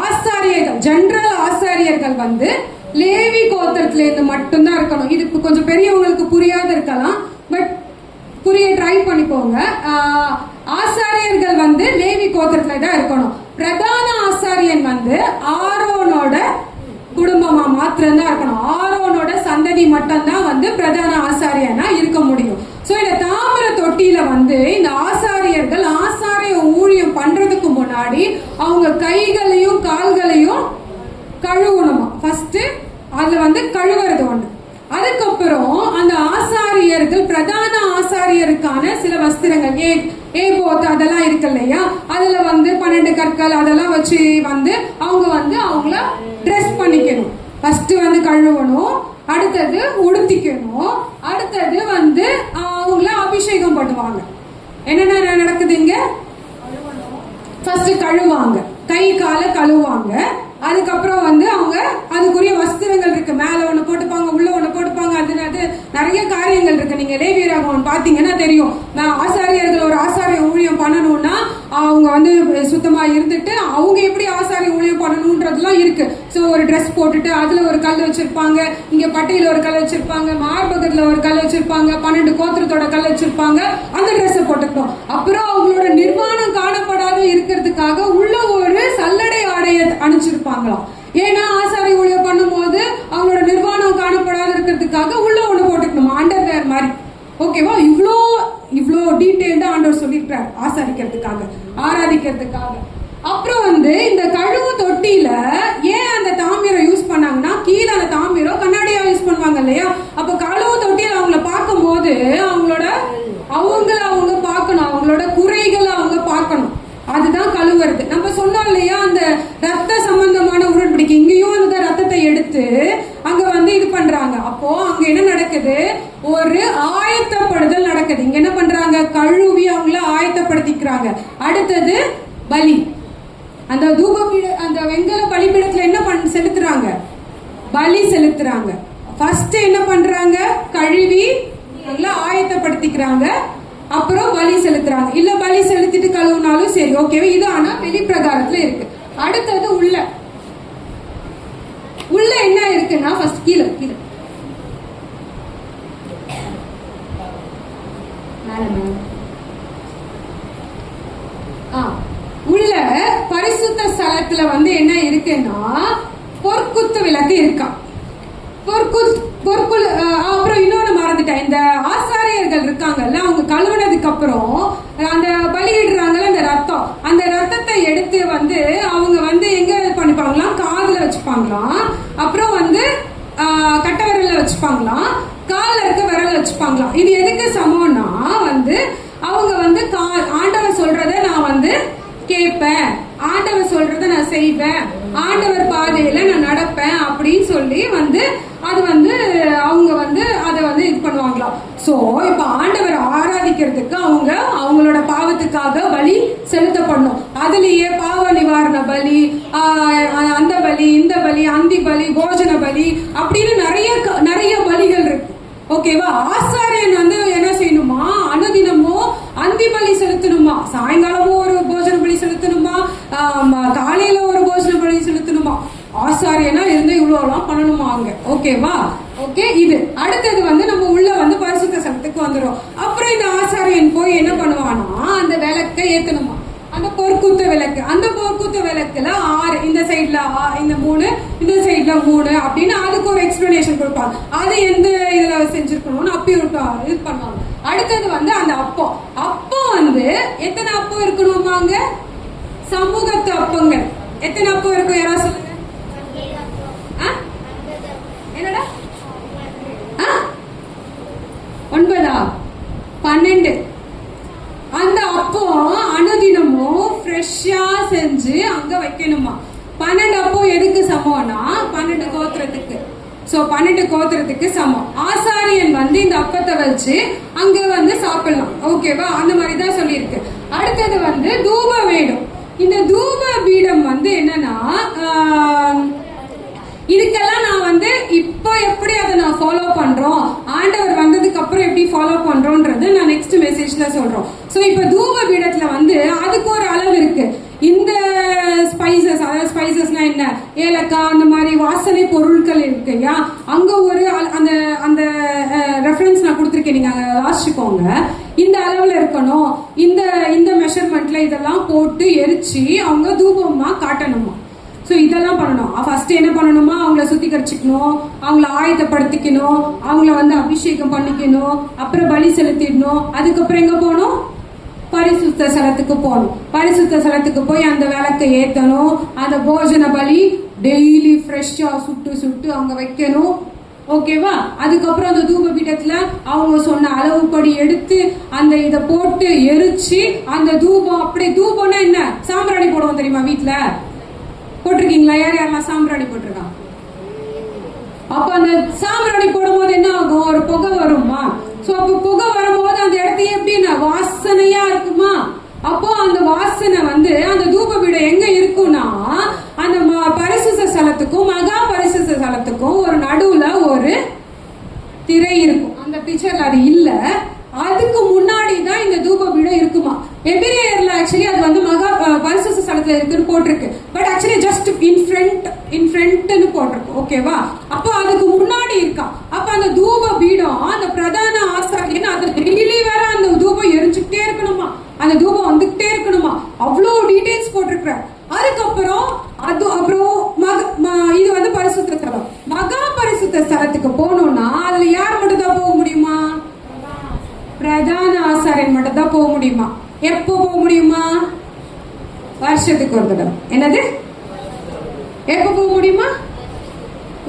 ஆசாரியர்கள், ஜெனரல் ஆசாரியர்கள் வந்து லேவி கோத்திரத்துல இருந்து மட்டும்தான் இருக்கணும். இது கொஞ்சம் பெரியவங்களுக்கு புரியாத இருக்கலாம். பட் புரிய ட்ரை பண்ணிக்கோங்க. ஆசாரியர்கள் வந்து லேவி கோத்திரத்துல தான் இருக்கணும். பிரதான ஆசாரியன் வந்து ஆரோனோட குடும்பமா மாத்திரம் தான் இருக்கணும். ஆரோனோட சந்ததி மட்டும் தான் வந்து பிரதான ஆசாரியனா இருக்க முடியும். சோ இந்த தாமிர தொட்டியில வந்து இந்த ஆசாரியர்கள் ஆசாரிய ஊழியம் பண்றதுக்கு முன்னாடி அவங்க கைகளையும் கால்களையும் கழுவணுமா. ஃபர்ஸ்ட் அதுல வந்து கழுவுறது ஒண்ணு. அதுக்கப்புறம் அந்த ஆசாரியர்கள் பிரதான ஆசாரியருக்கான சில வஸ்திரங்கள் ஏபோத் அதெல்லாம் இருக்கு இல்லையா, அதுல வந்து 12 கற்கள் அதெல்லாம் வச்சு வந்து அவங்க வந்து அவங்கள ட்ரெஸ் பண்ணிக்கணும். ஃபர்ஸ்ட் வந்து கழுவணும், அடுத்தது உடுத்திக்கணும், அடுத்தது வந்து அவங்கள அபிஷேகம் பண்ணுவாங்க. என்னென்ன நடக்குதுங்க? ஃபர்ஸ்ட் கழுவாங்க, கை கால கழுவாங்க. அதுக்கப்புறம் வந்து அவங்க அதுக்குரிய வஸ்திரங்கள் இருக்கு, மேல ஒண்ணு போட்டுப்பாங்க, உள்ள ஒண்ணு போட்டுப்பாங்க. அது நிறைய காரியங்கள் இருக்கு. நீங்க லேவியராகமம் பாத்தீங்கன்னா தெரியும். ஆசாரியர்கள் ஒரு ஆசாரிய ஊழியம் பண்ணணும்னா அவங்க வந்து சுத்தமா இருந்துட்டு அவங்க எப்படி ஆசாரிய ஊழியம் பண்ணணும்ன்றதுலாம் இருக்கு. சோ ஒரு ட்ரெஸ் போட்டுட்டு அதுல ஒரு கல் வச்சிருப்பாங்க, இங்க பட்டையில ஒரு கல் வச்சிருப்பாங்க, மார்பகத்துல ஒரு கல் வச்சிருப்பாங்க, 12 கோத்திரத்தோட கல் வச்சிருப்பாங்க, அந்த ட்ரெஸ் போட்டுக்கணும். அப்புறம் அவங்களோட நிர்வாணம் காணப்படாத இருக்கிறதுக்காக உள்ள ஒரு சல்லடை ஆடைய அணிச்சிருப்பாங்களாம். ஏன்னா ஆசாரிய ஊழியம் பண்ணும் போது அவங்களோட நிர்வாணம் காணப்படாத இருக்கிறதுக்காக உள்ள ஒண்ணு போட்டுக்கணும், அண்டர்வேர் மாதிரி. ஓகேவா? இவ்வளோ டீடைல்டா ஆண்டவர் சொல்லியிருக்காரு ஆசாரிக்கிறதுக்காக, ஆராதிக்கிறதுக்காக. அப்புறம் வந்து இந்த கழுவு தொட்டியில ஏன் அந்த தாமிரம் யூஸ் பண்ணாங்கன்னா, கீழே அந்த தாமிரம் கண்ணாடியா யூஸ் பண்ணுவாங்க இல்லையா. அப்ப கழுவு தொட்டியில அவங்கள பார்க்கும் போது அவங்க பார்க்கணும், அவங்களோட குறைகளை அவங்க பார்க்கணும். அதுதான் கழுவுறது. நம்ம சொன்னோம் இல்லையா, அந்த ரத்த சம்பந்தமான உடன்படிக்கை, இங்கேயும் அந்த ரத்தத்தை எடுத்து அங்க வந்து இது பண்றாங்க. அப்போ அங்க என்ன நடக்குது? ஒரு ஆயத்தப்படுதல் நடக்குது. இங்க என்ன பண்றாங்க? கழுவி அவங்கள ஆயத்தப்படுத்திக்கிறாங்க. அடுத்தது பலி. அந்த அந்த வெங்கல பலிபீடத்துல என்ன செலுத்துறாங்க? பலி செலுத்துறாங்க. ஃபர்ஸ்ட் என்ன பண்றாங்க? கழுவி ஆயத்தப்படுத்திக்கிறாங்க, அப்புறம் பலி செலுத்துறாங்க. இல்ல பலி செலுத்திட்டு கழுவுனாலும் சரி, ஓகேவா? இது ஆனா வெளி பிரகாரத்துல இருக்கு. அடுத்தது உள்ள என்ன இருக்குன்னா, ஃபர்ஸ்ட் கீழே உள்ள பரிசுத்த ஸ்தலத்துல வந்து என்ன இருக்குன்னா, பொற்குத்து விளக்கு இருக்கா. அப்புறம் இன்னொன்னு மறந்துட்டேன். இந்த ஆசாரியர்கள் இருக்காங்கல்ல, அவங்க கழுவுனதுக்கு அப்புறம் அந்த பலியிடுறாங்கல்ல அந்த ரத்தம், அந்த ரத்தத்தை எடுத்து வந்து அவங்க வந்து எங்க பண்ணிப்பாங்களாம்? காதுல வச்சுப்பாங்களாம், அப்புறம் வந்து கட்ட விரல்ல வச்சுப்பாங்களாம், கால்ல இருக்க விரல்ல வச்சுப்பாங்களாம். இது எதுக்கு சமம்னா வந்து அவங்க வந்து ஆண்டவர் சொல்றத நான் வந்து கேட்பேன், ஆண்டவர் சொல்றத நான் செய்வேன், ஆண்டவர் பாதையில நான் நடப்பேன் அப்படின்னு சொல்லி வந்து அது வந்து அவங்க வந்து அதை வந்து இது பண்ணுவாங்களாம். சோ இப்ப ஆண்டவர் ஆராதிக்கிறதுக்கு அவங்களோட பாவத்துக்காக பலி செலுத்தப்படணும். அதுலயே பாவ நிவாரண பலி, அந்த பலி, இந்த பலி, அந்தி பலி, போஜன பலி அப்படின்னு நிறைய பலிகள் இருக்கு. ஓகேவா? ஆசாரியன் வந்து என்ன செய்யணுமா? அனுதினமும் அந்தி பலி செலுத்தணுமா, சாயங்காலமும் ஒரு போஜன பலி செலுத்தணுமா, காலையில ஒரு போஜன பலி செலுத்தணுமா. ஆசாரியனா இருந்து இவ்வளவு பண்ணணுமா அங்க. ஓகேவா? ஓகே. இது அடுத்தது வந்து நம்ம உள்ள வந்து பரிசுத்த ஸ்தலத்துக்கு வந்துடும். அப்புறம் இந்த ஆசாரியன் போய் என்ன பண்ணுவானா, அந்த விளக்கை ஏத்தணுமா, அந்த பொற்குத்த விளக்கு. அந்த பொற்குத்த விளக்குல 6, இந்த சைட்ல இந்த 3, இந்த சைட்ல 3 அப்படின்னு அதுக்கு ஒரு எக்ஸ்பிளனேஷன் கொடுப்பாங்க. அது எந்த இதுல செஞ்சிருக்கணும்னு அப்பி இது பண்ணுவாங்க. அடுத்தது வந்து அந்த அப்பம் வந்து எத்தனை அப்பம் இருக்கணுமாங்க? சமூகத்து அப்பங்கள். எத்தனை அப்பம் இருக்கும்? யாராவது சொல்லுங்க. என்னடா 9 12. அந்த அப்பம் அனுதினமும் ஃப்ரெஷ்ஷா செஞ்சு அங்க வைக்கணுமா. 12 அப்பம் எதுக்கு சமம்னா 12 கோத்திரத்துக்கு. சோ 12 கோத்திரத்துக்கு சமம். ஆசாரியன் வந்து இந்த அப்பத்தை வச்சு அங்க வந்து சாப்பிடலாம். ஓகேவா? அந்த மாதிரிதான் சொல்லியிருக்கு. அடுத்தது வந்து தூப பீடம். இந்த தூப பீடம் வந்து என்னன்னா, இதுக்கெல்லாம் நான் வந்து இப்போ எப்படி அதை நான் ஃபாலோ பண்றோம், ஆண்டவர் வந்ததுக்கு அப்புறம் எப்படி ஃபாலோ பண்றோம்ன்றது நான் நெக்ஸ்ட் மெசேஜ்ல சொல்றோம். சோ இப்ப தூப பீடத்துல வந்து அதுக்கு ஒரு அளவு இருக்கு. இந்த ஸ்பைசஸ், அதாவது ஸ்பைசஸ்னா என்ன, ஏலக்காய் அந்த மாதிரி வாசனை பொருட்கள் இருக்குயா, அங்க ஒரு அந்த அந்த ரெஃபரன்ஸ் நான் கொடுத்துருக்கேன், நீங்க அங்க வாசிச்சுக்கோங்க. இந்த அளவுல இருக்கணும், இந்த இந்த மெஷர்மெண்ட்ல இதெல்லாம் போட்டு எரிச்சு அவங்க தூபமா காட்டணுமா. சோ இதெல்லாம் பண்ணணும். ஃபர்ஸ்ட் என்ன பண்ணணுமா, அவங்கள சுத்திகரிச்சுக்கணும், அவங்கள ஆயத்தப்படுத்திக்கணும், அவங்கள வந்து அபிஷேகம் பண்ணிக்கணும், அப்புறம் பலி செலுத்திடணும். அதுக்கப்புறம் எங்க போகணும், பரிசுத்த ஸ்தலத்துக்கு போகணும். பரிசுத்த ஸ்தலத்துக்கு போய் அந்த விளக்கை ஏத்தணும். அந்த போஜன பலி டெய்லி ஃப்ரெஷ்ஷா சுட்டு சுட்டு அவங்க வைக்கணும். ஓகேவா? அதுக்கப்புறம் அந்த தூப பீடத்துல அவங்க சொன்ன அளவுப்படி எடுத்து அந்த இத போட்டு எரிச்சு அந்த தூபம், அப்படியே தூபம்னா என்ன, சாம்பிராணி போடுவோம் தெரியுமா, வீட்டுல போட்டிருக்கீங்களா? யார் யாரெல்லாம் சாம்பிராணி போட்டிருக்காங்க? அப்ப அந்த சாம்பிராணி போடும்போது என்ன ஆகும், ஒரு புகை வருமா. சோ அப்ப புகை வரும்போது அந்த இடத்தையே எப்படின்னா வாசனையா இருக்குமா. அப்போ அந்த வாசனை வந்து அந்த தூப பீடம் எங்க இருக்கும்னா அந்த பரிசுத்த ஸ்தலத்துக்கும் மகா பரிசுத்த ஸ்தலத்துக்கும் ஒரு நடுவுல ஒரு திரை இருக்கும். அந்த பிக்சர்ல அது இல்ல, அதுக்கு முன்னாடி தான் இந்த தூப பீடம் இருக்குமா. எபிரேயர்ல ஆக்சுவலி அது வந்து மகா பரிசுத்த ஸ்தலத்துல இருக்குன்னு போட்டிருக்கு. பட் ஆக்சுவலி ஜஸ்ட் இன் ஃப்ரண்ட்னு போட்டிருக்கு. ஓகேவா? அப்போ அதுக்கு முன்னாடி இருக்கா. அப்ப அந்த தூப பீடம் அந்த பிரதான ஆசாரியன் அது டெய்லி வேற அந்த தூபம் எரிஞ்சுக்கிட்டே இருக்கணுமா, அந்த தூபம் வந்துகிட்டே இருக்கணுமா. அவ்வளவு டீடைல்ஸ் போட்டிருக்கிற. அதுக்கப்புறம் இது வந்து பரிசுத்த ஸ்தலம். மகா பரிசுத்த ஸ்தலத்துக்கு போகணும்னா அதுல யார் மட்டும் தான் போக முடியுமா, பிரதான ஆசாரியன் மட்டும் தான் போக முடியுமா. எப்போ போக முடியுமா, வருஷத்துக்கு ஒரு தடவை. என்னது, எப்ப போக முடியுமா,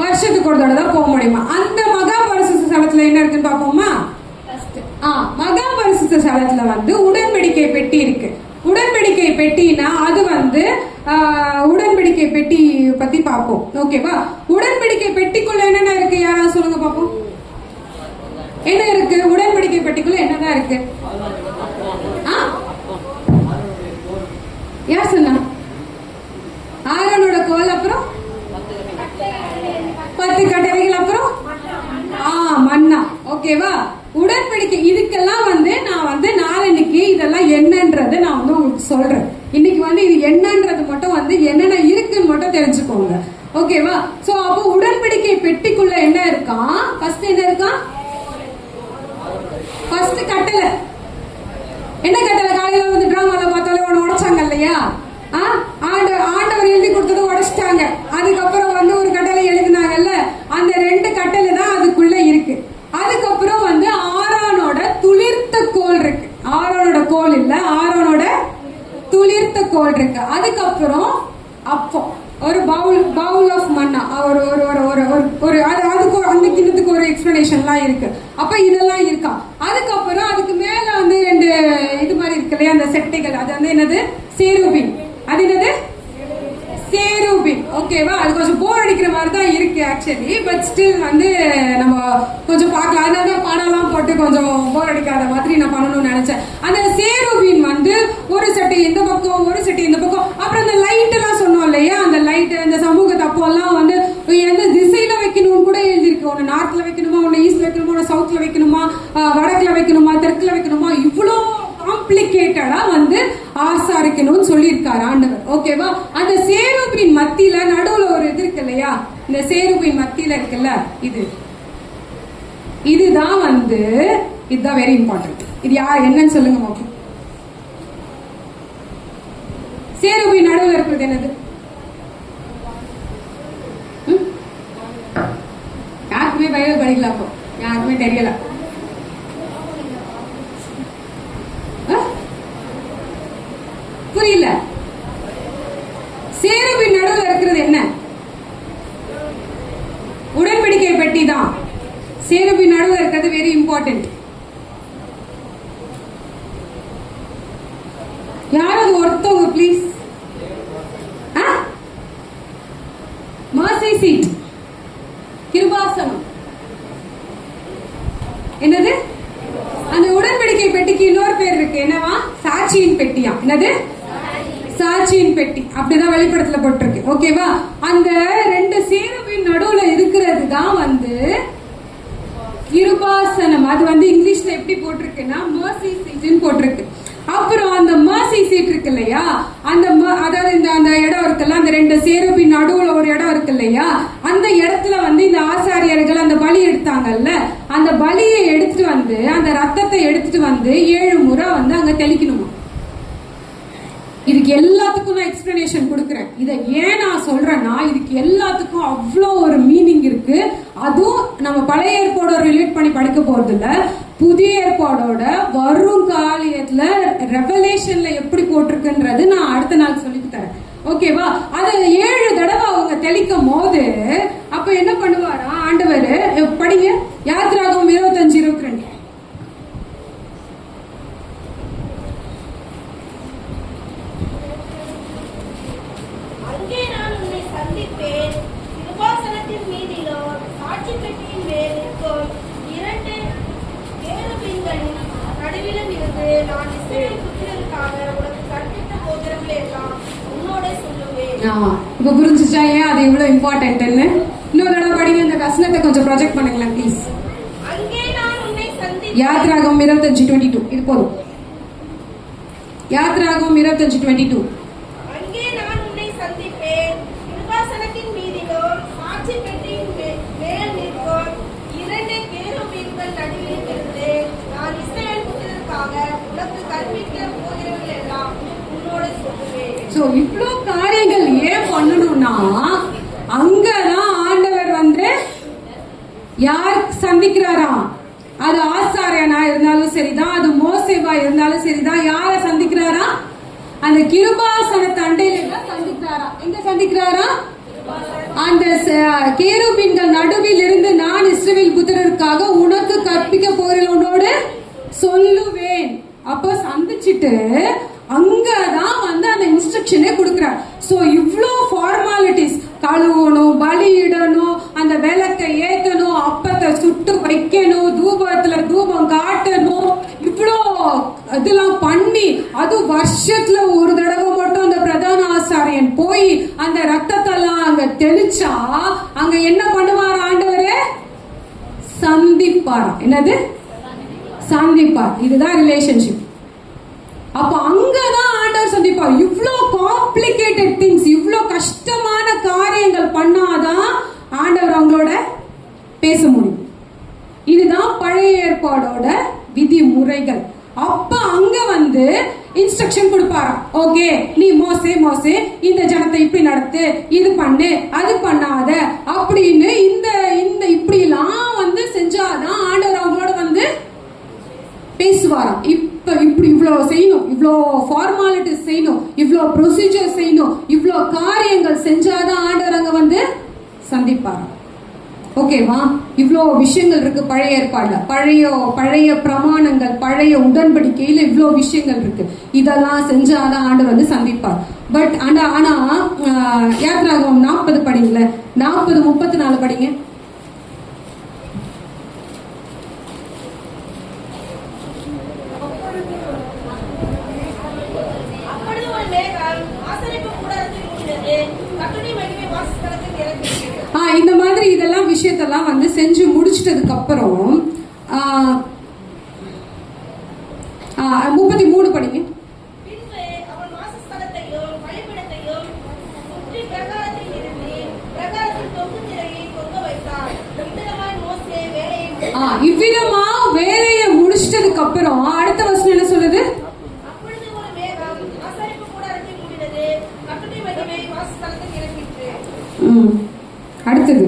வருஷத்துக்கு ஒரு தடவை தான் போக முடியுமா. அந்த மகா பரிசுத்த ஸ்தலத்துல என்ன இருக்குன்னு பாப்போமா. மகா பரிசுத்த ஸ்தலத்துல வந்து உடன்படிக்கை பெட்டி இருக்கு. உடன்படிக்கை பெட்டினா அது வந்து உடன்படிக்கை பெட்டி பத்தி பாப்போம். ஓகேவா? உடன்படிக்கை பெட்டிக்குள்ள என்னென்ன இருக்கு, யாராவது சொல்லுங்க பாப்போம். என்ன இருக்கு உடன்படிக்கை பெட்டிக்குள்ள, என்னதான் இருக்கு? யார் சொன்னா? ஆரோனோட கோல், அப்புறம் 10 கட்டளைகள், அப்புறம் மன்னா. ஓகேவா? உடன்படிக்கை. இதுக்கெல்லாம் வந்து நான் வந்து நாளைக்கு இதெல்லாம் என்னன்றது நான் வந்து உங்களுக்கு சொல்றேன். இன்னைக்கு வந்து இது என்னன்றது மட்டும் வந்து என்னென்ன இருக்குன்னு மட்டும் தெரிஞ்சுக்கோங்க. ஓகேவா? சோ அப்போ உடன்படிக்கை பெட்டிக்குள்ள என்ன இருக்கா, ஃபர்ஸ்ட் என்ன இருக்கா, ஃபர்ஸ்ட் கட்டளை. என்ன கட்டளை? காலையில வந்து டிராமால பார்த்தாலே ஒண்ணு உடைச்சாங்க இல்லையா, ஆண்டவர் எழுதி கொடுத்ததை உடைச்சிட்டாங்க. அதுக்கப்புறம் வந்து ஒரு கட்டளை எழுதினாங்கல்ல, அந்த 2 கட்டளை தான் அதுக்குள்ள இருக்கு. அதுக்கப்புறம் வந்து ஆரோனோட துளிர்த்த கோல் இருக்கு. ஆரோனோட கோல் இல்ல, ஆரோனோட துளிர்த்த கோல் இருக்கு. அதுக்கப்புறம் அப்போ ஒரு பவுல் ஆஃப் மன்னா, ஒரு ஒரு ஒரு ஒரு ஒரு அதுக்கு அந்த கிண்ணத்துக்கு ஒரு எக்ஸ்பிளனேஷன்லாம் இருக்கு. அப்ப இதெல்லாம் இருக்கா. அதுக்கப்புறம் அதுக்கு மேல வந்து 2 இது மாதிரி இருக்கு இல்லையா, அந்த செட்டைகள், அது வந்து என்னது, சேருபின். அது என்னது, சேருபின். ஓகேவா? அது கொஞ்சம் போர் அடிக்கிற மாதிரி தான் இருக்கு ஆக்சுவலி, பட் ஸ்டில் வந்து நம்ம கொஞ்சம் பார்க்கலாம். அதனால படம்லாம் போட்டு கொஞ்சம் போர் அடிக்காத மாதிரி நான் பண்ணணும்னு நினைச்சேன். அந்த சேருபின் வந்து ஒரு சட்டை இந்த பக்கம், ஒரு சட்டை இந்த பக்கம். அப்புறம் அந்த லைட் எல்லாம் சொன்னோம் இல்லையா, அந்த லைட் இந்த சமூக தப்பெல்லாம் வந்து எந்த திசையில வைக்கணும்னு கூட எழுதிருக்கு. ஒன்னு நார்த்ல வைக்கணுமா, ஒன்னு ஈஸ்ட்ல வைக்கணுமா, ஒன்னு சவுத்ல வைக்கணுமா, வடக்குல வைக்கணுமா, தெற்குல வைக்கணுமா, இவ்வளோ காம்ப்ளிகேட்டடா வந்து ஆசாரிக்கணும்னு சொல்லியிருக்காரு ஆண்டவர். ஓகேவா? அந்த சேருபின் மத்தியில நடுவுல ஒரு இது இருக்கு இல்லையா, இந்த சேருபின் மத்தியில இருக்குல்ல, இதுதான் வந்து இதுதான் வெரி இம்பார்ட்டன்ட். இது யார் என்னன்னு சொல்லுங்க பாப்போம். சேருபின் நடுவுல இருக்கிறது என்னது? யாருக்குமே பைபிள் படிக்கல, அப்போ யாருக்குமே தெரியல. புரியல? சேருபின் நடுவில் இருக்கிறது என்ன? உடன்படிக்கை பெட்டி தான். சேருபின் நடுவில் இருக்கிறது வெரி இம்பார்ட்டன்ட். யாராவது ஒருத்தவங்க ப்ளீஸ். Mercy seat, கிருபாசனம். என்னது? அந்த உடன்படிக்கை பெட்டிக்கு இன்னொரு பேர் இருக்கு. என்னவா? சாட்சியின் பெட்டியா. என்னது? சாட்சியின் பெட்டி. அப்படிதான் வெளிப்படத்துல போட்டிருக்கு. ஓகேவா? அந்த 2 சேருபின் நடுவுல இருக்கிறது தான் வந்து கிருபாசனம். அது வந்து இங்கிலீஷ்ல எப்படி போட்டிருக்குன்னா மர்சி சீட்னு போட்டிருக்கு. அப்புறம் அந்த மர்சி சீட் இருக்கு இல்லையா, அந்த அதாவது அந்த இடம் இருக்குல்ல, அந்த 2 சேருபின் நடுவுல ஒரு இடம் இருக்கு இல்லையா, அந்த இடத்துல வந்து இந்த ஆசாரியர்கள் அந்த பலி எடுத்தாங்கல்ல, அந்த பலியை எடுத்துட்டு வந்து அந்த ரத்தத்தை எடுத்துட்டு வந்து 7 முறை வந்து அங்க தெளிக்கணுமா. இதுக்கு எல்லாத்துக்கும் நான் எக்ஸ்பிளனேஷன் கொடுக்குறேன். இதை ஏன் நான் சொல்றேன்னா, இதுக்கு எல்லாத்துக்கும் அவ்வளோ ஒரு மீனிங் இருக்கு. அதுவும் நம்ம பழைய ஏற்பாடோட ரிலேட் பண்ணி படிக்க போறது இல்ல, புதிய ஏற்பாடோட வரும் காலியத்துல ரெவலேஷன்ல எப்படி போட்டிருக்குன்றது நான் அடுத்த நாள் சொல்லி தரேன். ஓகேவா? அது 7 தடவை அவங்க தெளிக்கும் போது அப்ப என்ன பண்ணுவாரா ஆண்டவர்? படிங்க, யாத்திராகமம் 25:22. அங்கே நான் உன்னை சந்திப்பேன், கிருபாசனத்தின் மீதிலோ சாட்சி பெட்டியின் மேல் இருக்கும் 2 கேருபீன்களின் நடுவிலும் இருந்து நான் இஸ்ரவேல் புத்திரருக்காக உனக்கு கற்பித்த போதனைகளை எல்லாம் உன்னோட சொல்லுவேன். இப்ப புரிஞ்சுச்சா ஏன் அது இவ்வளவு இம்பார்ட்டன்ட்னு? இன்னொரு தடவை படிங்க, இந்த வசனத்தை கொஞ்சம் ப்ரொஜெக்ட் பண்ணுங்களேன் ப்ளீஸ். அங்கே நான் உன்னை சந்திப்பேன். யாத்திராகமம் 25:22. இது போதும். யாத்திராகமம் 25:22. அங்கே நான் உன்னை சந்திப்பேன், கிருபாசனத்தின் மீதிலோ சாட்சி பெட்டியின் மேல் நிற்கும் 2 கேருபீன்கள் நடுவில் இருந்து நான் இஸ்ரவேல் புத்திரருக்காக உனக்கு கற்பிக்க போகிறவர்கள் எல்லாம் உன்னோட சொல்லுவேன். சோ இவ்ளோ காரியங்கள் ஏன் பண்ணணும்னா, அங்கதான் ஆண்டவர் வந்து யார் சந்திக்கிறாரா? அது ஆசாரியனா இருந்தாலும் சரிதான், அது மோசேவா இருந்தாலும் சரிதான், யார சந்திக்கிறாரா? அந்த கிருபாசனத்து அண்டையில தான் சந்திக்கிறாரா. எங்க சந்திக்கிறாரா? அந்த கேருபீன்கள் நடுவில் இருந்து நான் இஸ்ரவேல் புத்திரருக்காக உனக்கு கற்பிக்க போகிறவனோடு சொல்லுவேன். அப்ப சந்திச்சுட்டு அங்கதான் வந்து அந்த இன்ஸ்ட்ரக்ஷனே கொடுக்கிறார். சோ இவ்ளோ ஃபார்மாலிட்டிஸ், கழுவணும், பலியிடணும், அந்த விளக்கை ஏத்தணும், அப்பத்தை சுட்டு வைக்கணும், தூபத்துல தூபம் காட்டணும், இவ்ளோ இதெல்லாம் பண்ணி, அது வருஷத்துல ஒரு தடவை மட்டும் அந்த பிரதான ஆசாரியன் போய் அந்த ரத்தத்தெல்லாம் அங்க தெளிச்சா அங்க என்ன பண்ணுவார் ஆண்டவரே? சந்திப்பார். என்னது? சந்திப்பார். இதுதான் ரிலேஷன்ஷிப். அப்ப அங்கதான் ஆண்டவர் சந்திப்பார். இவ்ளோ காம்ப்ளிகேட்டட் திங்ஸ், இவ்ளோ கஷ்டமான காரியங்கள் பண்ணாதான் ஆண்டவர் அவங்களோட பேச முடியும். இதுதான் பழைய ஏற்பாடோட விதிமுறைகள். அப்ப அங்க வந்து இன்ஸ்ட்ரக்ஷன் கொடுப்பாராம். ஓகே, நீ மோசே இந்த ஜனத்தை இப்படி நடத்து, இது பண்ணு, அது பண்ணாத அப்படின்னு இந்த இப்படி எல்லாம் வந்து செஞ்சாதான் ஆண்டவர் அவங்களோட வந்து பேசுவாராம். இப்ப இப்படி இவ்வளவு செய்யணும், இவ்வளோ ஃபார்மாலிட்டிஸ் செய்யணும், இவ்வளோ ப்ரொசீஜர் செய்யணும், இவ்வளோ காரியங்கள் செஞ்சாதான் ஆண்டவர் அங்க வந்து சந்திப்பாராம். ஓகேவா? இவ்வளோ விஷயங்கள் இருக்கு பழைய ஏற்பாடுல, பழைய பிரமாணங்கள், பழைய உடன்படிக்கையில இவ்வளோ விஷயங்கள் இருக்கு. இதெல்லாம் செஞ்சாதான் ஆண்டவர் வந்து சந்திப்பார். பட் ஆனா யாத்திராகமம் 40 படிங்கள, 40:34 படிங்க. இந்த மாதிரி இதெல்லாம் விஷயத்தெல்லாம் வந்து செஞ்சு முடிச்சிட்டதுக்கு அப்புறம் 33 படிங்க. இவ்விதமா வேலையை முடிச்சிட்டதுக்கு அப்புறம் அடுத்த வசனம் என்ன சொல்லுது? அடுத்தது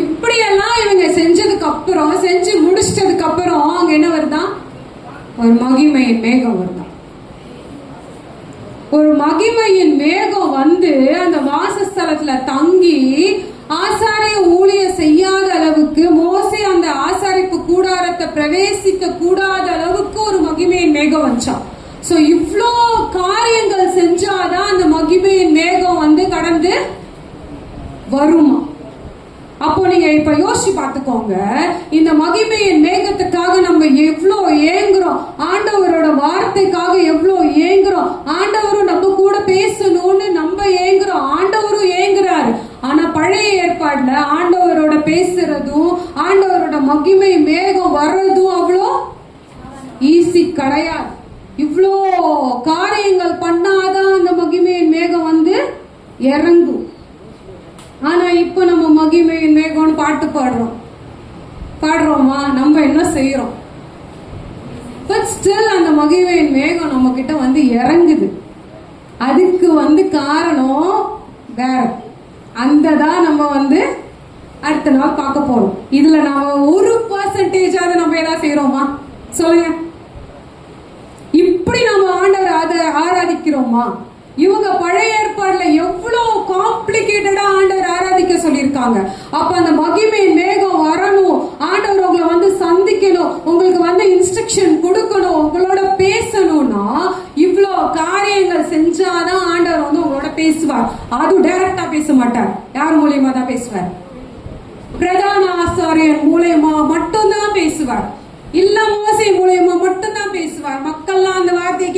இப்படியெல்லாம் இவங்க செஞ்சதுக்கு அப்புறம், செஞ்சு முடிச்சிட்டதுக்கு அப்புறம் அங்க என்ன வருதான்? ஒரு மகிமையின் மேகம் வருதான். ஒரு மகிமையின் மேகம் வந்து அந்த வாசஸ்தலத்துல தங்கி ஆசாரிய ஊழிய செய்யாத அளவுக்கு, மோசே அந்த ஆசாரிப்பு கூடாரத்தை பிரவேசிக்க கூடாத அளவுக்கு ஒரு மகிமையின் மேகம் வந்துச்சான். சோ இவ்ளோ காரியங்கள் செஞ்சாதான் அந்த மகிமையின் மேகம் வந்து கடந்து வருமா. அப்போ நீங்க இப்ப யோசிச்சு பார்த்துக்கோங்க, இந்த மகிமையின் மேகத்துக்காக நம்ம எவ்வளோ ஏங்குறோம், ஆண்டவரோட வார்த்தைக்காக எவ்வளோ ஏங்குறோம், ஆண்டவரும் நம்ம கூட பேசணும்னு நம்ம ஏங்குறோம், ஆண்டவரும் ஏங்குறாரு. ஆனா பழைய ஏற்பாடுல ஆண்டவரோட பேசுறதும் ஆண்டவரோட மகிமை மேகம் வர்றதும் அவ்வளோ ஈஸி கிடையாது. இவ்வளோ காரியங்கள் பண்ணாதான் அந்த மகிமையின் மேகம் வந்து இறங்கும். ஆனா இப்ப நம்ம மகிமையின் மேகம்னு பாட்டு பாடுறோமா? நம்ம என்ன செய்யறோம்? பட் ஸ்டில் அந்த மகிமையின் மேகம் நம்ம கிட்ட வந்து இறங்குது. அதுக்கு வந்து காரணம் வேற. அந்த தான் நம்ம வந்து அடுத்த நாள் பார்க்க போறோம். இதுல நாம 1% நம்ம ஏதாவது செய்யறோமா சொல்லுங்க? இப்படி நம்ம ஆண்டவர் ஆராதிக்கிறோமா? இவங்க பழைய ஏற்பாடுல எவ்வளவு காம்ப்ளிகேட்டடா ஆண்டவர் ஆராதிக்க சொல்லியிருக்காங்க. அப்ப அந்த மகிமை மேகம் வரணும், ஆண்டவர் உங்களை வந்து சந்திக்கணும், உங்களுக்கு வந்து இன்ஸ்ட்ரக்ஷன் கொடுக்கணும், உங்களோட பேசணும்னா இவ்வளவு காரியங்கள் செஞ்சாதான் ஆண்டவர் வந்து உங்களோட பேசுவார். அது டைரக்டா பேச மாட்டார். யார் மூலியமா தான் பேசுவார்? பிரதான ஆசாரியர் மூலியமா மட்டும்தான் பேசுவார். இல்ல மோசே மூலியமா மட்டும்தான் பேசுவார். மக்கள்லாம் அந்த வார்த்தையை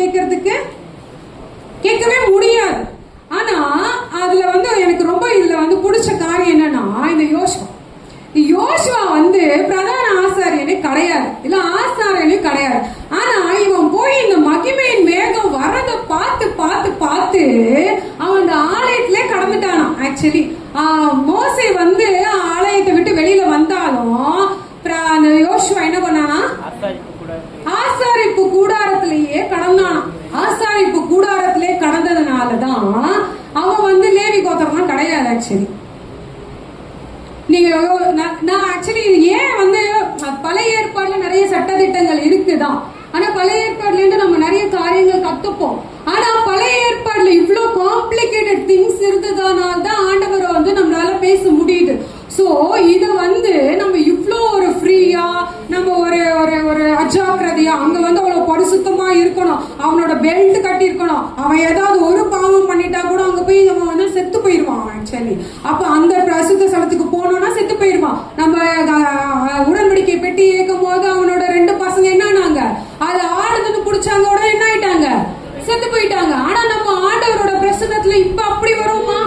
கேட்கவே முடியாது. ஆனா அதுல வந்து எனக்கு ரொம்ப இதுல வந்து பிடிச்ச காரியம் என்னன்னா, இந்த யோசுவா வந்து பிரதான ஆசாரியனே கிடையாது, இல்ல ஆசாரியனே கிடையாது. ஆனா இவன் போய் இந்த மகிமையின் மேகம் வரத பார்த்து பார்த்து பார்த்து அவன் அந்த ஆலயத்திலே கடந்துட்டானா. ஆக்சுவலி மோசே வந்து ஆலயத்தை விட்டு வெளியில வந்தாலும் அந்த யோசுவா என்ன பண்ணானா? ஆசாரிப்பு கூடாரத்திலேயே கடந்தானா. ஆசாரிப்பு கூடாரத்திலே கடந்ததுனாலதான் அவன் வந்து லேவி கோத்திரம் கிடையாது. ஆக்சுவலி நீங்க நான் ஆக்சுவலி ஏன் வந்து பழைய ஏற்பாடுல நிறைய சட்டதிட்டங்கள் இருக்குதான். ஆனா பழைய ஏற்பாடுல இருந்து நம்ம நிறைய காரியங்கள் கத்துப்போம். ஆனா பழைய ஏற்பாடுல இவ்வளவு காம்ப்ளிகேட்டட் திங்ஸ் இருந்ததுனால தான் ஆண்டவரை வந்து நம்மளால பேச முடியுது. சோ இத வந்து நம்ம இவ்ளோ ஒரு ஃப்ரீயா, நம்ம ஒரு ஒரு அஜாக்கிரதையா அங்க வந்து அவ்வளவு பரிசுத்தமா இருக்கணும், அவனோட பெல்ட் கட்டி இருக்கணும். அவன் ஏதாவது ஒரு பாவம் பண்ணிட்டா கூட அங்க போய் அவன் வந்து செத்து போயிருவான். ஆக்சுவலி அப்ப அந்த பிரசுத்த ஸ்தலத்துக்கு போனோம்னா செத்து போயிருவான். நம்ம உடன்படிக்கை பெட்டி ஏற்கும் போது அவனோட 2 பசங்க என்னன்னாங்க, அது ஆடுதுன்னு புடிச்சாங்க, உடனே என்ன ஆயிட்டாங்க? செத்து போயிட்டாங்க. ஆனா நம்ம ஆண்டவரோட பிரசன்னத்துல இப்ப அப்படி வருமா?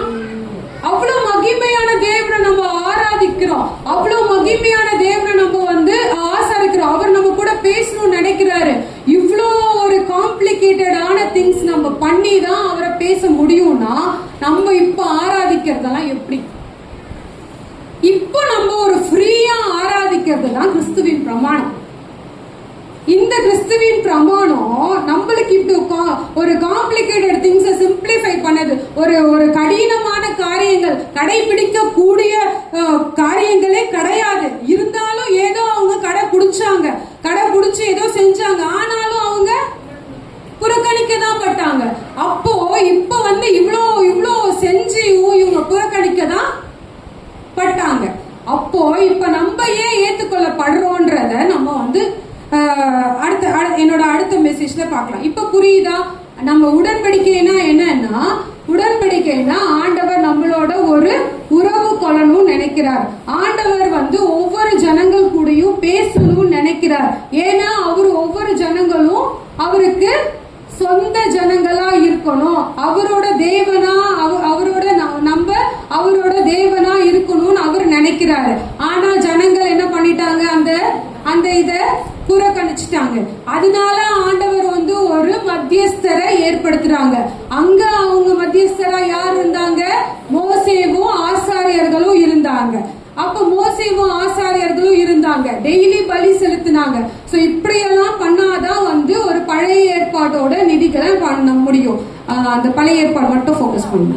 அவ்வளவு மகிமையான தேவனை நம்ம ஆராதிக்கிறோம், அவ்வளவு மகிமையான தேவனை நம்ம வந்து ஆசாரிக்கிறோம். அவர் நம்ம கூட பேசணும்னு நினைக்கிறாரு. இவ்வளோ ஒரு காம்ப்ளிகேட்டடான திங்ஸ் நம்ம பண்ணி தான் அவரை பேச முடியும்னா நம்ம இப்ப ஆராதிக்கிறதெல்லாம் எப்படி? இப்போ நம்ம ஒரு ஃப்ரீயா ஆராதிக்கிறது தான் கிறிஸ்துவின் பிரமாணம். இந்த கிறிஸ்துவின் பிரமாணம் நம்மளுக்கு இப்படி ஒரு காம்ப்ளிகேட்டட் திங்ஸ் சிம்பிளிஃபை பண்ணது. ஒரு கடினமான காரியங்கள் கடைபிடிக்க கூடிய காரியங்களே கிடையாது. இருந்தாலும் ஏதோ அவங்க கடைபிடிச்சு ஏதோ செஞ்சாங்க, ஆனாலும் அவங்க புறக்கணிக்க தான் பட்டாங்க. அப்போ இப்ப வந்து இவ்வளோ செஞ்சு இவங்க புறக்கணிக்க தான் பட்டாங்க. அப்போ இப்ப நம்ம ஏன் ஏத்துக்கொள்ளப்படுறோன்றத நம்ம வந்து என்னோட அடுத்த மெசேஜ்ல பார்க்கலாம். இப்ப புரியுதா? நம்ம உடன்படிக்கைனா என்னன்னா, உடன்படிக்கைனா ஆண்டவர் நம்மளோட ஒரு உறவு கொள்ளணும்னு நினைக்கிறார். ஆண்டவர் வந்து ஒவ்வொரு ஜனங்கள் கூடயும் பேசணும்னு நினைக்கிறார். ஏன்னா அவர் ஒவ்வொரு ஜனங்களும் அவருக்கு சொந்த ஜனங்களா இருக்கணும், அவரோட தேவனா, அவரோட தேவனா இருக்கணும்னு அவர் நினைக்கிறாரு. ஆனா ஜனங்கள் என்ன பண்ணிட்டாங்க? அந்த இத புறக்கணிச்சுட்டாங்க. அதனால ஆண்டவர் வந்து ஒரு மத்தியஸ்தரை ஏற்படுத்துறாங்க. அங்க அவங்க மத்தியஸ்தரா யார் இருந்தாங்க? மோசேவும் ஆசாரியர்களும் இருந்தாங்க. அப்ப மோசேவும் ஆசாரியர்களும் இருந்தாங்க, டெய்லி பலி செலுத்தினாங்க. சோ இப்படியெல்லாம் பண்ணாதான் வந்து ஒரு பழைய ஏற்பாட்டோட நிதிகளை பண்ண முடியும். அந்த பழைய ஏற்பாடு மட்டும் போக்கஸ் பண்ண,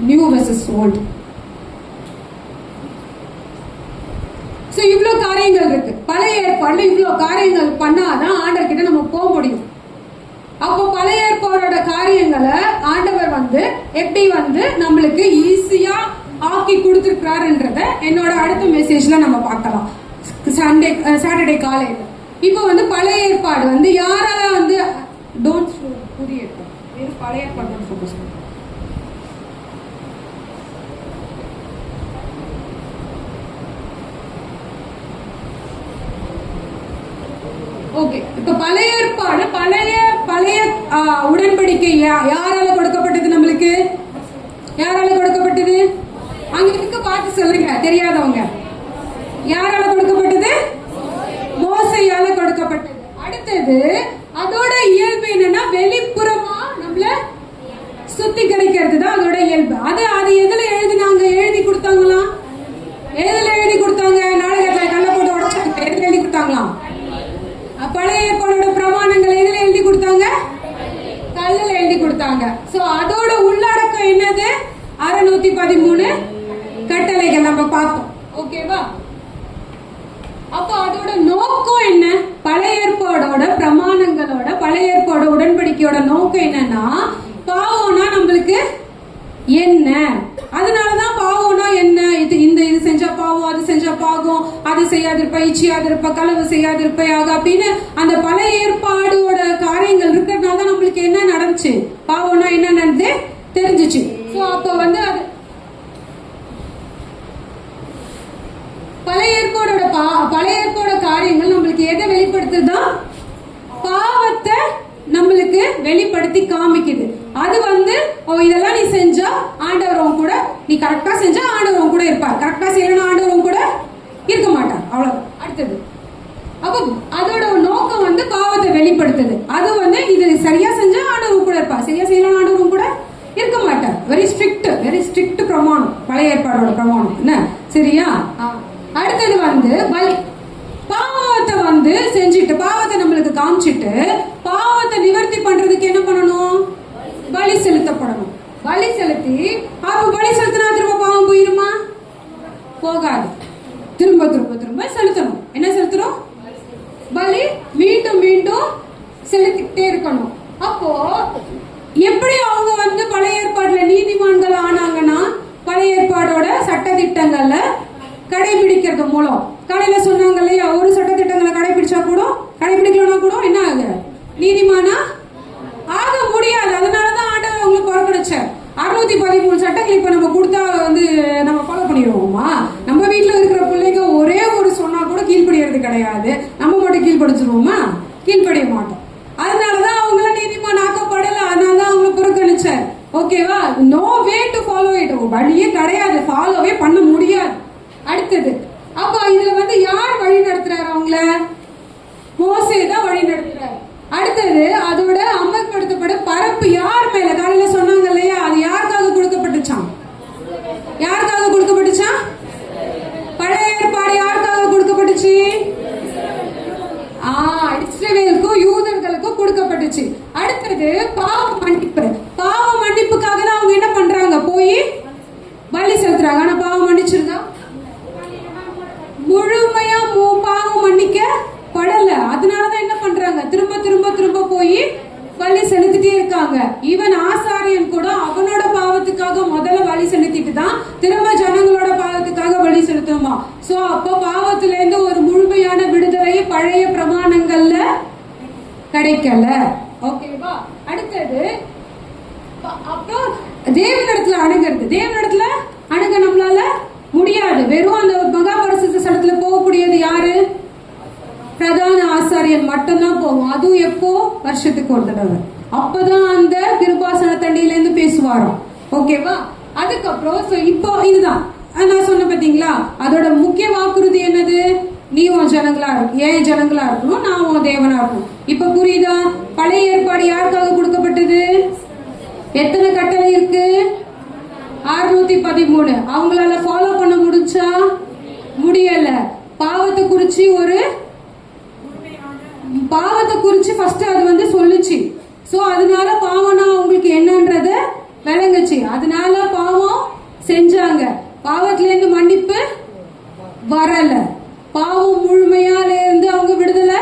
நியூ வெர்சஸ் ஓல்ட். சோ இவ்வளவு காரியங்கள் இருக்கு பழைய ஏற்பாடுல. இவ்வளவு காரியங்கள் பண்ணாதான் ஆண்டவர் கிட்ட நம்ம போக முடியும். அப்போ பழைய ஏற்பாடோட காரியங்களை ஆண்டவர் வந்து எப்படி வந்து நம்மளுக்கு ஈஸியா ஆக்கி கொடுத்திருக்கிறாருன்றத என்னோட அடுத்த மெசேஜ்ல நம்ம பார்க்கலாம், சாட்டர்டே காலையில. இப்போ வந்து பழைய ஏற்பாடு வந்து யாரால வந்து டோன்ட் ஷோ புதிய ஏற்பாடு, பழைய ஏற்பாடு ஃபோக்கஸ் பண்ணுங்க. ஓகே, இப்ப பழைய ஏற்பாடு பழைய உடன்படிக்கை யாரால கொடுக்கப்பட்டது? நம்மளுக்கு யாரால கொடுக்கப்பட்டது? அங்க இருக்க பார்த்து சொல்லுங்க தெரியாதவங்க. யாரால கொடுக்கப்பட்டது? மோசேயால கொடுக்கப்பட்டது. அடுத்தது அதோட இயல்பு என்னன்னா வெளிப்புறமா நம்மள சுத்திகரிக்கிறது தான் அதோட இயல்பு. அது எதுல எழுதி கொடுத்தாங்களாம்? எதுல எழுதி கொடுத்தாங்க? நாடகத்துல கல்ல போட்டு உடைச்சாங்க. எதுல எழுதி கொடுத்தாங்களாம்? பழைய ஏற்பாடோட பிரமாணங்கள் எதுல எழுதி கொடுத்தாங்க? கல்லுல எழுதி கொடுத்தாங்க. சோ அதோட உள்ளடக்கம் என்னது? 613 கட்டளைகள் நம்ம பார்த்தோம். ஓகேவா? அப்ப அதோட நோக்கம் என்ன? பழைய ஏற்பாடோட பிரமாணங்களோட பழைய ஏற்பாட உடன்படிக்கையோட நோக்கம் என்னன்னா, பாவம்னா நம்மளுக்கு என்ன, அதனாலதான் பாவம்னா என்ன, இது செஞ்சா பாவம், அது செஞ்சா பாவம், அது செய்யாதிருப்ப, இச்சியாதிருப்ப, களவு செய்யாதிருப்பையாக அப்படின்னு அந்த பழைய ஏற்பாடோட காரியங்கள் இருக்கிறதுனால தான் நம்மளுக்கு என்ன நடந்துச்சு, பாவம்னா என்ன நடந்து தெரிஞ்சிச்சு. சோ அப்ப வந்து அது பழைய ஏற்பாடோட காரியங்கள் நம்மளுக்கு எதை வெளிப்படுத்துதா? பாவத்தை நம்மளுக்கு வெளிப்படுத்தி காமிக்குது. அது வந்து இதெல்லாம் நீ செஞ்சா ஆண்டவரும் கூட, நீ கரெக்டா செஞ்சா ஆண்டவரும் கூட இருப்பார், கரெக்டா செய்யணும் ஆண்டவரும் கூட இருக்க மாட்டார். அவ்வளவு. அடுத்தது அப்ப அதோட நோக்கம் வந்து பாவத்தை வெளிப்படுத்துது. அது வந்து இது சரியா செஞ்சா ஆண்டவரும் கூட இருப்பார், சரியா செய்யலாம் ஆண்டவரும் கூட இருக்க மாட்டார். வெரி ஸ்ட்ரிக்ட் பிரமாணம் பழைய ஏற்பாடோட பிரமாணம் என்ன, சரியா? அடுத்தது வந்து பலி. பாவத்தை வந்து செஞ்சுட்டு, பாவத்தை நம்மளுக்கு காமிச்சிட்டு, பாவத்தை நிவர்த்தி பண்றதுக்கு என்ன பண்ணணும்? பலி செலுத்தப்படணும். பலி செலுத்தி, அப்ப பலி செலுத்தினா திரும்ப பாவம் போயிருமா? போகாது. திரும்ப திரும்ப திரும்ப செலுத்தணும். என்ன செலுத்தணும்? பலி மீண்டும் மீண்டும் செலுத்திட்டே இருக்கணும். அப்போ எப்படி அவங்க வந்து பழைய ஏற்பாடுல நீதிமான்கள் ஆனாங்கன்னா, பழைய ஏற்பாடோட சட்ட திட்டங்கள்ல கடைபிடிக்கிறது மூலம். காலையில சொன்னாங்க இல்லையா, ஒரு சட்ட திட்டங்களை கடைபிடிச்சா கூட, கடைபிடிக்கலன்னா கூட என்ன ஆகுது? நீதிமானா ஆக முடியாது. அதனாலதான் ஆண்டவர் அவங்களுக்கு புறக்கணிச்சார். 613 சட்டங்கள் இப்ப நம்ம கொடுத்தா வந்து நம்ம ஃபாலோ பண்ணிடுவோமா? நம்ம வீட்டுல இருக்கிற பிள்ளைங்க ஒரே ஒரு சொன்னா கூட கீழ்படியறது கிடையாது. நம்ம மட்டும் கீழ்படிச்சிருவோமா? கீழ்படிய மாட்டோம். அதனாலதான் அவங்கள நீதிமான் ஆக்கப்படல. அதனாலதான் அவங்களை புறக்கணிச்சார். ஓகேவா? No way to follow it. வழியே கிடையாது, ஃபாலோவே பண்ண முடியாது. அடுத்தது அப்ப இதுல வந்து யார் வழி நடத்துறாரு? அவங்கள மோசே தான் வழி நடத்துறாரு. அடுத்தது அதோட அமல்படுத்தப்பட பரப்பு யார் மேல? காலையில சொன்னாங்க இல்லையா, அது யாருக்காக கொடுக்கப்பட்டுச்சான்? யாருக்காக கொடுக்கப்பட்டுச்சான்? பழைய ஏற்பாடு யாருக்காக கொடுக்கப்பட்டுச்சு? இஸ்ரவேலுக்கும் யூதர்களுக்கும் கொடுக்கப்பட்டுச்சு. அடுத்தது பாவ மன்னிப்பு. பாவ மன்னிப்புக்காக தான் அவங்க என்ன பண்றாங்க? போய் பலி செலுத்துறாங்க. ஆனா பாவம் மன்னிச்சிருந்தா? முழுமையா பாவம் மன்னிக்க படல. அதனாலதான் என்ன பண்றாங்க? திரும்ப திரும்ப திரும்ப போய் பலி செலுத்திட்டே இருக்காங்க. ஈவன் ஆசாரியன் கூட அவனோட பாவத்துக்காக முதல்ல பலி செலுத்திட்டு தான் திரும்ப ஜனங்களோட பாவத்துக்காக பலி செலுத்தணுமா? சோ அப்ப பாவத்துல இருந்து ஒரு முழுமையான விடுதலை பழைய பிரமாணங்கள்ல கிடைக்கல. ஓகேவா? அடுத்தது அப்புறம் தேவனிடத்துல அணுகிறது. தேவனிடத்துல அணுக நம்மளால முடியாது. வெறும் அந்த மகாபரிசுத்த ஸ்தலத்துல போகக்கூடியது யாரு? பிரதான ஆசாரியன் மட்டும்தான் போகும். அதுவும் எப்போ? வருஷத்துக்கு ஒரு தடவை. அப்பதான் அந்த கிருபாசன தண்டியில இருந்து பேசுவாராம். ஓகேவா? அதுக்கப்புறம் இப்போ இதுதான் நான் சொன்ன பாத்தீங்களா, அதோட முக்கிய வாக்குறுதி என்னது? நீ உன் ஜனங்களா இருக்கும், ஏன் ஜனங்களா இருக்கணும், நான் உன் தேவனா இருக்கணும். இப்ப புரியுதா? பழைய ஏற்பாடு யாருக்காக கொடுக்கப்பட்டது? எத்தனை கட்டளை இருக்கு? 613. அவங்களால ஃபாலோ பண்ண முடிஞ்சா? முடியல. பாவத்தை குறிச்சு ஃபர்ஸ்ட் அது வந்து சொல்லுச்சு. சோ அதனால பாவம்னா அவங்களுக்கு என்னன்றத விளங்குச்சு. அதனால பாவம் செஞ்சாங்க. பாவத்துல இருந்து மன்னிப்பு வரல. பாவம் முழுமையால இருந்து அவங்க விடுதலை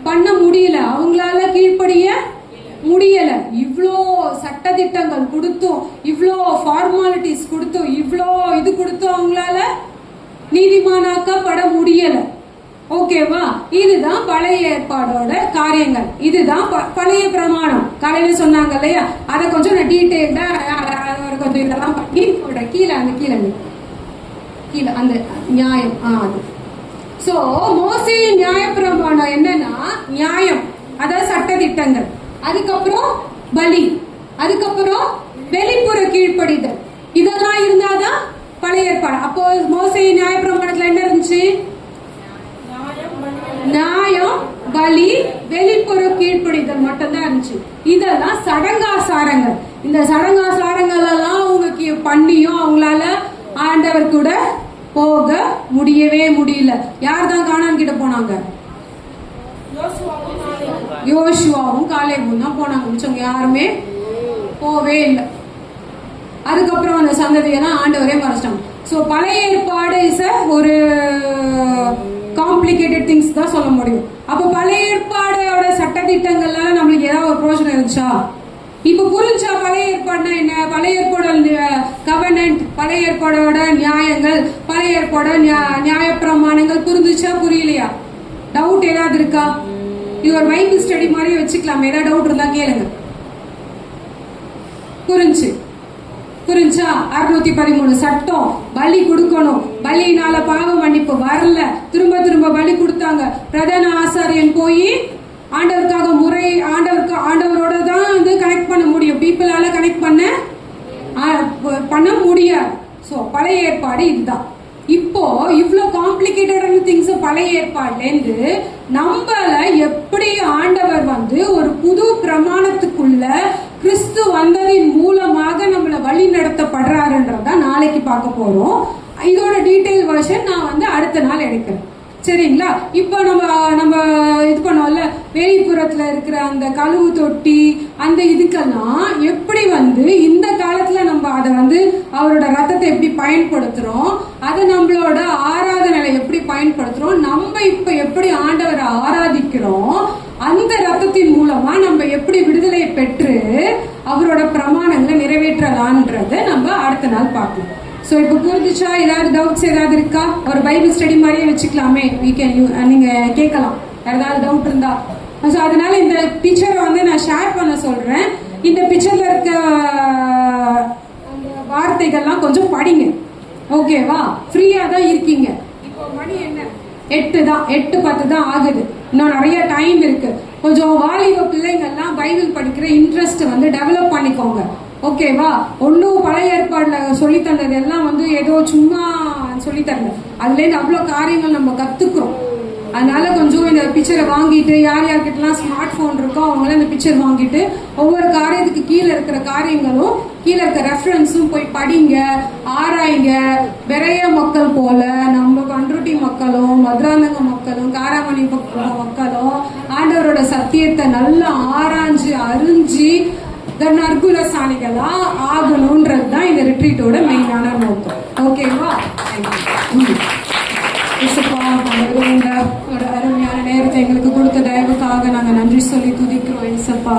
பண்ண முடியல. அவங்களால கீழ்ப்படிய முடியல. இவ்ளோ சட்ட திட்டங்கள் கொடுத்தோம், இவ்ளோ ஃபார்மாலிட்டிஸ் கொடுத்தோம், இவ்ளோ இது கொடுத்தோம், அவங்களால நீதிமானாக்கப்பட முடியல. ஓகேவா? இதுதான் பழைய ஏற்பாடோட காரியங்கள். இதுதான் பழைய பிரமாணம். காலையில சொன்னாங்க இல்லையா, அதை கொஞ்சம் நான் டீட்டெயில்டா கொஞ்சம் இதெல்லாம் பண்ணி கீழே அந்த நியாயம். அது சோ மோசே நியாய பிரமாணம் என்னன்னா நியாயம், அதாவது சட்ட திட்டங்கள். அதுக்கப்புறம் பலி, அதுக்கப்புறம் வெளிப்புற கீழ்ப்படிதல். இதெல்லாம் இருந்தாதான் பழைய ஏற்பாடு. அப்போ மோசே நியாய பிரமாணத்துல என்ன இருந்துச்சு? நியாயம், பலி, வெளிப்புற கீழ்ப்படிதல் மட்டும்தான் இருந்துச்சு. இதெல்லாம் சடங்காசாரங்கள். இந்த சடங்காசாரங்கள் எல்லாம் அவங்க பண்ணியும் அவங்களால ஆண்டவர் கூட போக முடியவே முடியல. யார் தான் கானான் கிட்ட போனாங்க? யோசுவாவும் காலேபும் தான் போனாங்க. மிச்சவங்க யாருமே போவே இல்லை. அதுக்கப்புறம் அந்த சந்ததியெல்லாம் ஆண்டவரே மறைச்சிட்டாங்க. சோ பழைய ஏற்பாடு இஸ் ஒரு காம்ப்ளிகேட்டட் திங்ஸ் தான் சொல்ல முடியும். அப்ப பழைய ஏற்பாடோட சட்டதிட்டங்கள்ல நம்மளுக்கு ஏதாவது ஒரு பிரோஜனம் இருந்துச்சா? இப்ப புரிஞ்சா பழைய ஏற்பாடுனா என்ன? பழைய ஏற்பாடோட கவர்னன்ட், பழைய ஏற்பாடோட நியாயங்கள், பழைய ஏற்பாடோட நியாய பிரமாணங்கள் புரிஞ்சுச்சா புரியலையா? டவுட் ஏதாவது இருக்கா? இது ஒரு பைபிள் ஸ்டடி மாதிரி வச்சுக்கலாம். ஏதாவது டவுட் இருந்தா கேளுங்க. புரிஞ்சா? 613 சட்டம். பலி கொடுக்கணும், பலியினால பாவ மன்னிப்பு வரல, திரும்ப பலி கொடுத்தாங்க. பிரதான ஆசாரியன் போய் ஆண்டவருக்காக ஆண்டவரோட தான் வந்து கனெக்ட் பண்ண முடியும். பீப்புளால கனெக்ட் பண்ண முடியாது. சோ பழைய ஏற்பாடு இதுதான். இப்போ இவ்ளோ காம்ப்ளிகேட்டடான திங்ஸ் பழைய ஏற்பாடுல இருந்து நம்மள எப்படி ஆண்டவர் வந்து ஒரு புது பிரமாணத்துக்குள்ள கிறிஸ்து வந்ததின் மூலமாக நம்மள வழி நடத்தப்படுறாருன்றத நாளைக்கு பார்க்க போறோம். இதோட டீடைல் வெர்ஷன் நான் வந்து அடுத்த நாள் எடுக்கிறேன். சரிங்களா? இப்போ நம்ம இது பண்ணோம்ல, வெளிப்புறத்துல இருக்கிற அந்த கழுவு தொட்டி, அந்த இதுக்கெல்லாம் எப்படி வந்து இந்த காலத்துல நம்ம அதை வந்து அவரோட ரத்தத்தை எப்படி பயன்படுத்துறோம், அதை நம்மளோட ஆராதனையில எப்படி பயன்படுத்துறோம், நம்ம இப்ப எப்படி ஆண்டவரை ஆராதிக்கிறோம், அந்த ரத்தத்தின் மூலமா நம்ம எப்படி விடுதலை பெற்று அவரோட பிரமாணங்களை நிறைவேற்றலான்றத நம்ம அடுத்த நாள் பார்க்கலாம். சோ இப்ப புரிஞ்சுச்சா? ஏதாவது டவுட்ஸ் ஏதாவது இருக்கா? ஒரு பைபிள் ஸ்டடி மாதிரியே வச்சுக்கலாமே. நீங்க கேட்கலாம் ஏதாவது டவுட் இருந்தா. சோ அதனால இந்த பிக்சரை வந்து நான் ஷேர் பண்ண சொல்றேன். இந்த பிக்சர்ல இருக்க அந்த வார்த்தைகள்லாம் கொஞ்சம் படிங்க. ஓகேவா? ஃப்ரீயா தான் இருக்கீங்க. இப்போ மணி என்ன? 8:10 தான் ஆகுது. இன்னும் நிறைய டைம் இருக்கு. கொஞ்சம் வாலிப பிள்ளைங்க எல்லாம் பைபிள் படிக்கிற இன்ட்ரெஸ்ட் வந்து டெவலப் பண்ணிக்கோங்க. ஓகேவா? ஒன்னும் பழைய ஏற்பாடுல சொல்லி தந்தது எல்லாம் வந்து ஏதோ சும்மா சொல்லி தரல. அதுல இருந்து அவ்வளவு காரியங்கள் நம்ம கத்துக்கிறோம். அதனால கொஞ்சம் இந்த பிக்சரை வாங்கிட்டு, யார்கிட்டலாம் ஸ்மார்ட் போன் இருக்கோ அவங்களாம் இந்த பிக்சர் வாங்கிட்டு ஒவ்வொரு காரியத்துக்கு கீழே இருக்கிற காரியங்களும் கீழே இருக்க ரெஃபரன்ஸும் போய் படிங்க, ஆராய்ங்க. விரைய மக்கள் போல நம்ம பண்ருட்டி மக்களும், மதுராந்தக மக்களும், காராமணி மக்களும் ஆண்டவரோட சத்தியத்தை நல்லா ஆராய்ஞ்சு அறிஞ்சு நற்குணசாலிகளா ஆகணும்ன்றதுதான் இந்த ரிட்ரீட்டோட மெயினான நோக்கம். ஓகேவா? ஒரு அருமையான நேரத்தை எங்களுக்கு கொடுத்த தயவுக்காக நாங்க நன்றி சொல்லி துதிக்கிறோம். இயேசப்பா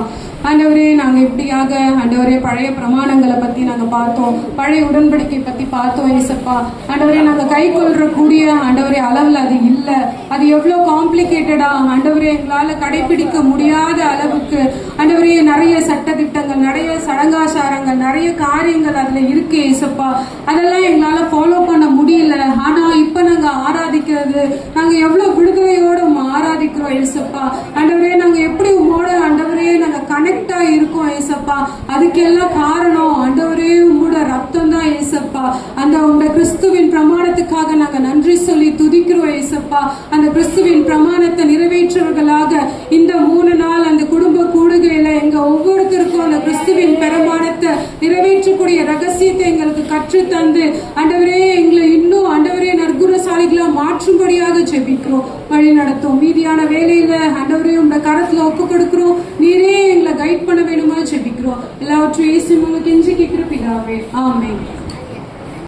ஆண்டவரே, நாங்க இப்படியாக ஆண்டவரே பழைய பிரமாணங்களை பத்தி நாங்க பார்த்தோம், பழைய உடன்படிக்கை பத்தி பார்த்தோம். இயேசப்பா ஆண்டவரே, நாங்க கை கொள்ற கூடிய ஆண்டவரே அளவுல அது இல்ல. அது எவ்வளவு காம்ப்ளிகேட்டடா ஆண்டவரே எங்களால கடைபிடிக்க முடியாத அளவுக்கு ஆண்டவரே நிறைய சட்டதிட்டங்கள், நிறைய சடங்காச்சாரங்கள், நிறைய காரியங்கள் அதுல இருக்கு. இயேசப்பா அதெல்லாம் எங்களால ஃபாலோ பண்ண முடியல. ஆனா இப்ப நாங்க ஆராதிக்கிறது, நாங்க எவ்வளவு விடுதலையோட ஆராதிக்கிறோம். இயேசப்பா ஆண்டவரே, நாங்க எப்படி உமோட ஆண்டவரே நாங்க கனெக்டா இருக்கோம். ஏசப்பா அதுக்கெல்லாம் காரணம் ஆண்டவரே உங்களோட ரத்தம் தான். ஏசப்பா அந்த உங்க கிறிஸ்துவின் பிரமாணத்துக்காக நாங்க நன்றி சொல்லி துதிக்கிறோம். ஏசப்பா அந்த கிறிஸ்துவின் பிரமாணத்தை நிறைவேற்றவர்களாக இந்த 3 நாள் அந்த குடும்ப கூடுகையில எங்க ஒவ்வொருத்தருக்கும் அந்த கிறிஸ்துவின் பிரமாணத்தை நிறைவேற்றக்கூடிய ரகசியத்தை எங்களுக்கு கற்று தந்து ஆண்டவரே எங்களை இன்னும் ஆண்டவரே நற்குணசாலிகளா மாற்றும்படியாக ஜெபிக்கிறோம். வழி நடத்தும். மீதியான வேலையில ஆண்டவரே உங்க கரத்துல ஒப்பு கொடுக்கிறோம். நீரே எங்களை கைட் பண்ண வேணுமா ஜெபிக்கிறோம். எல்லாவற்றையும் இயேசு மூலம் கெஞ்சி கேட்கிற பிதாவே, ஆமென்.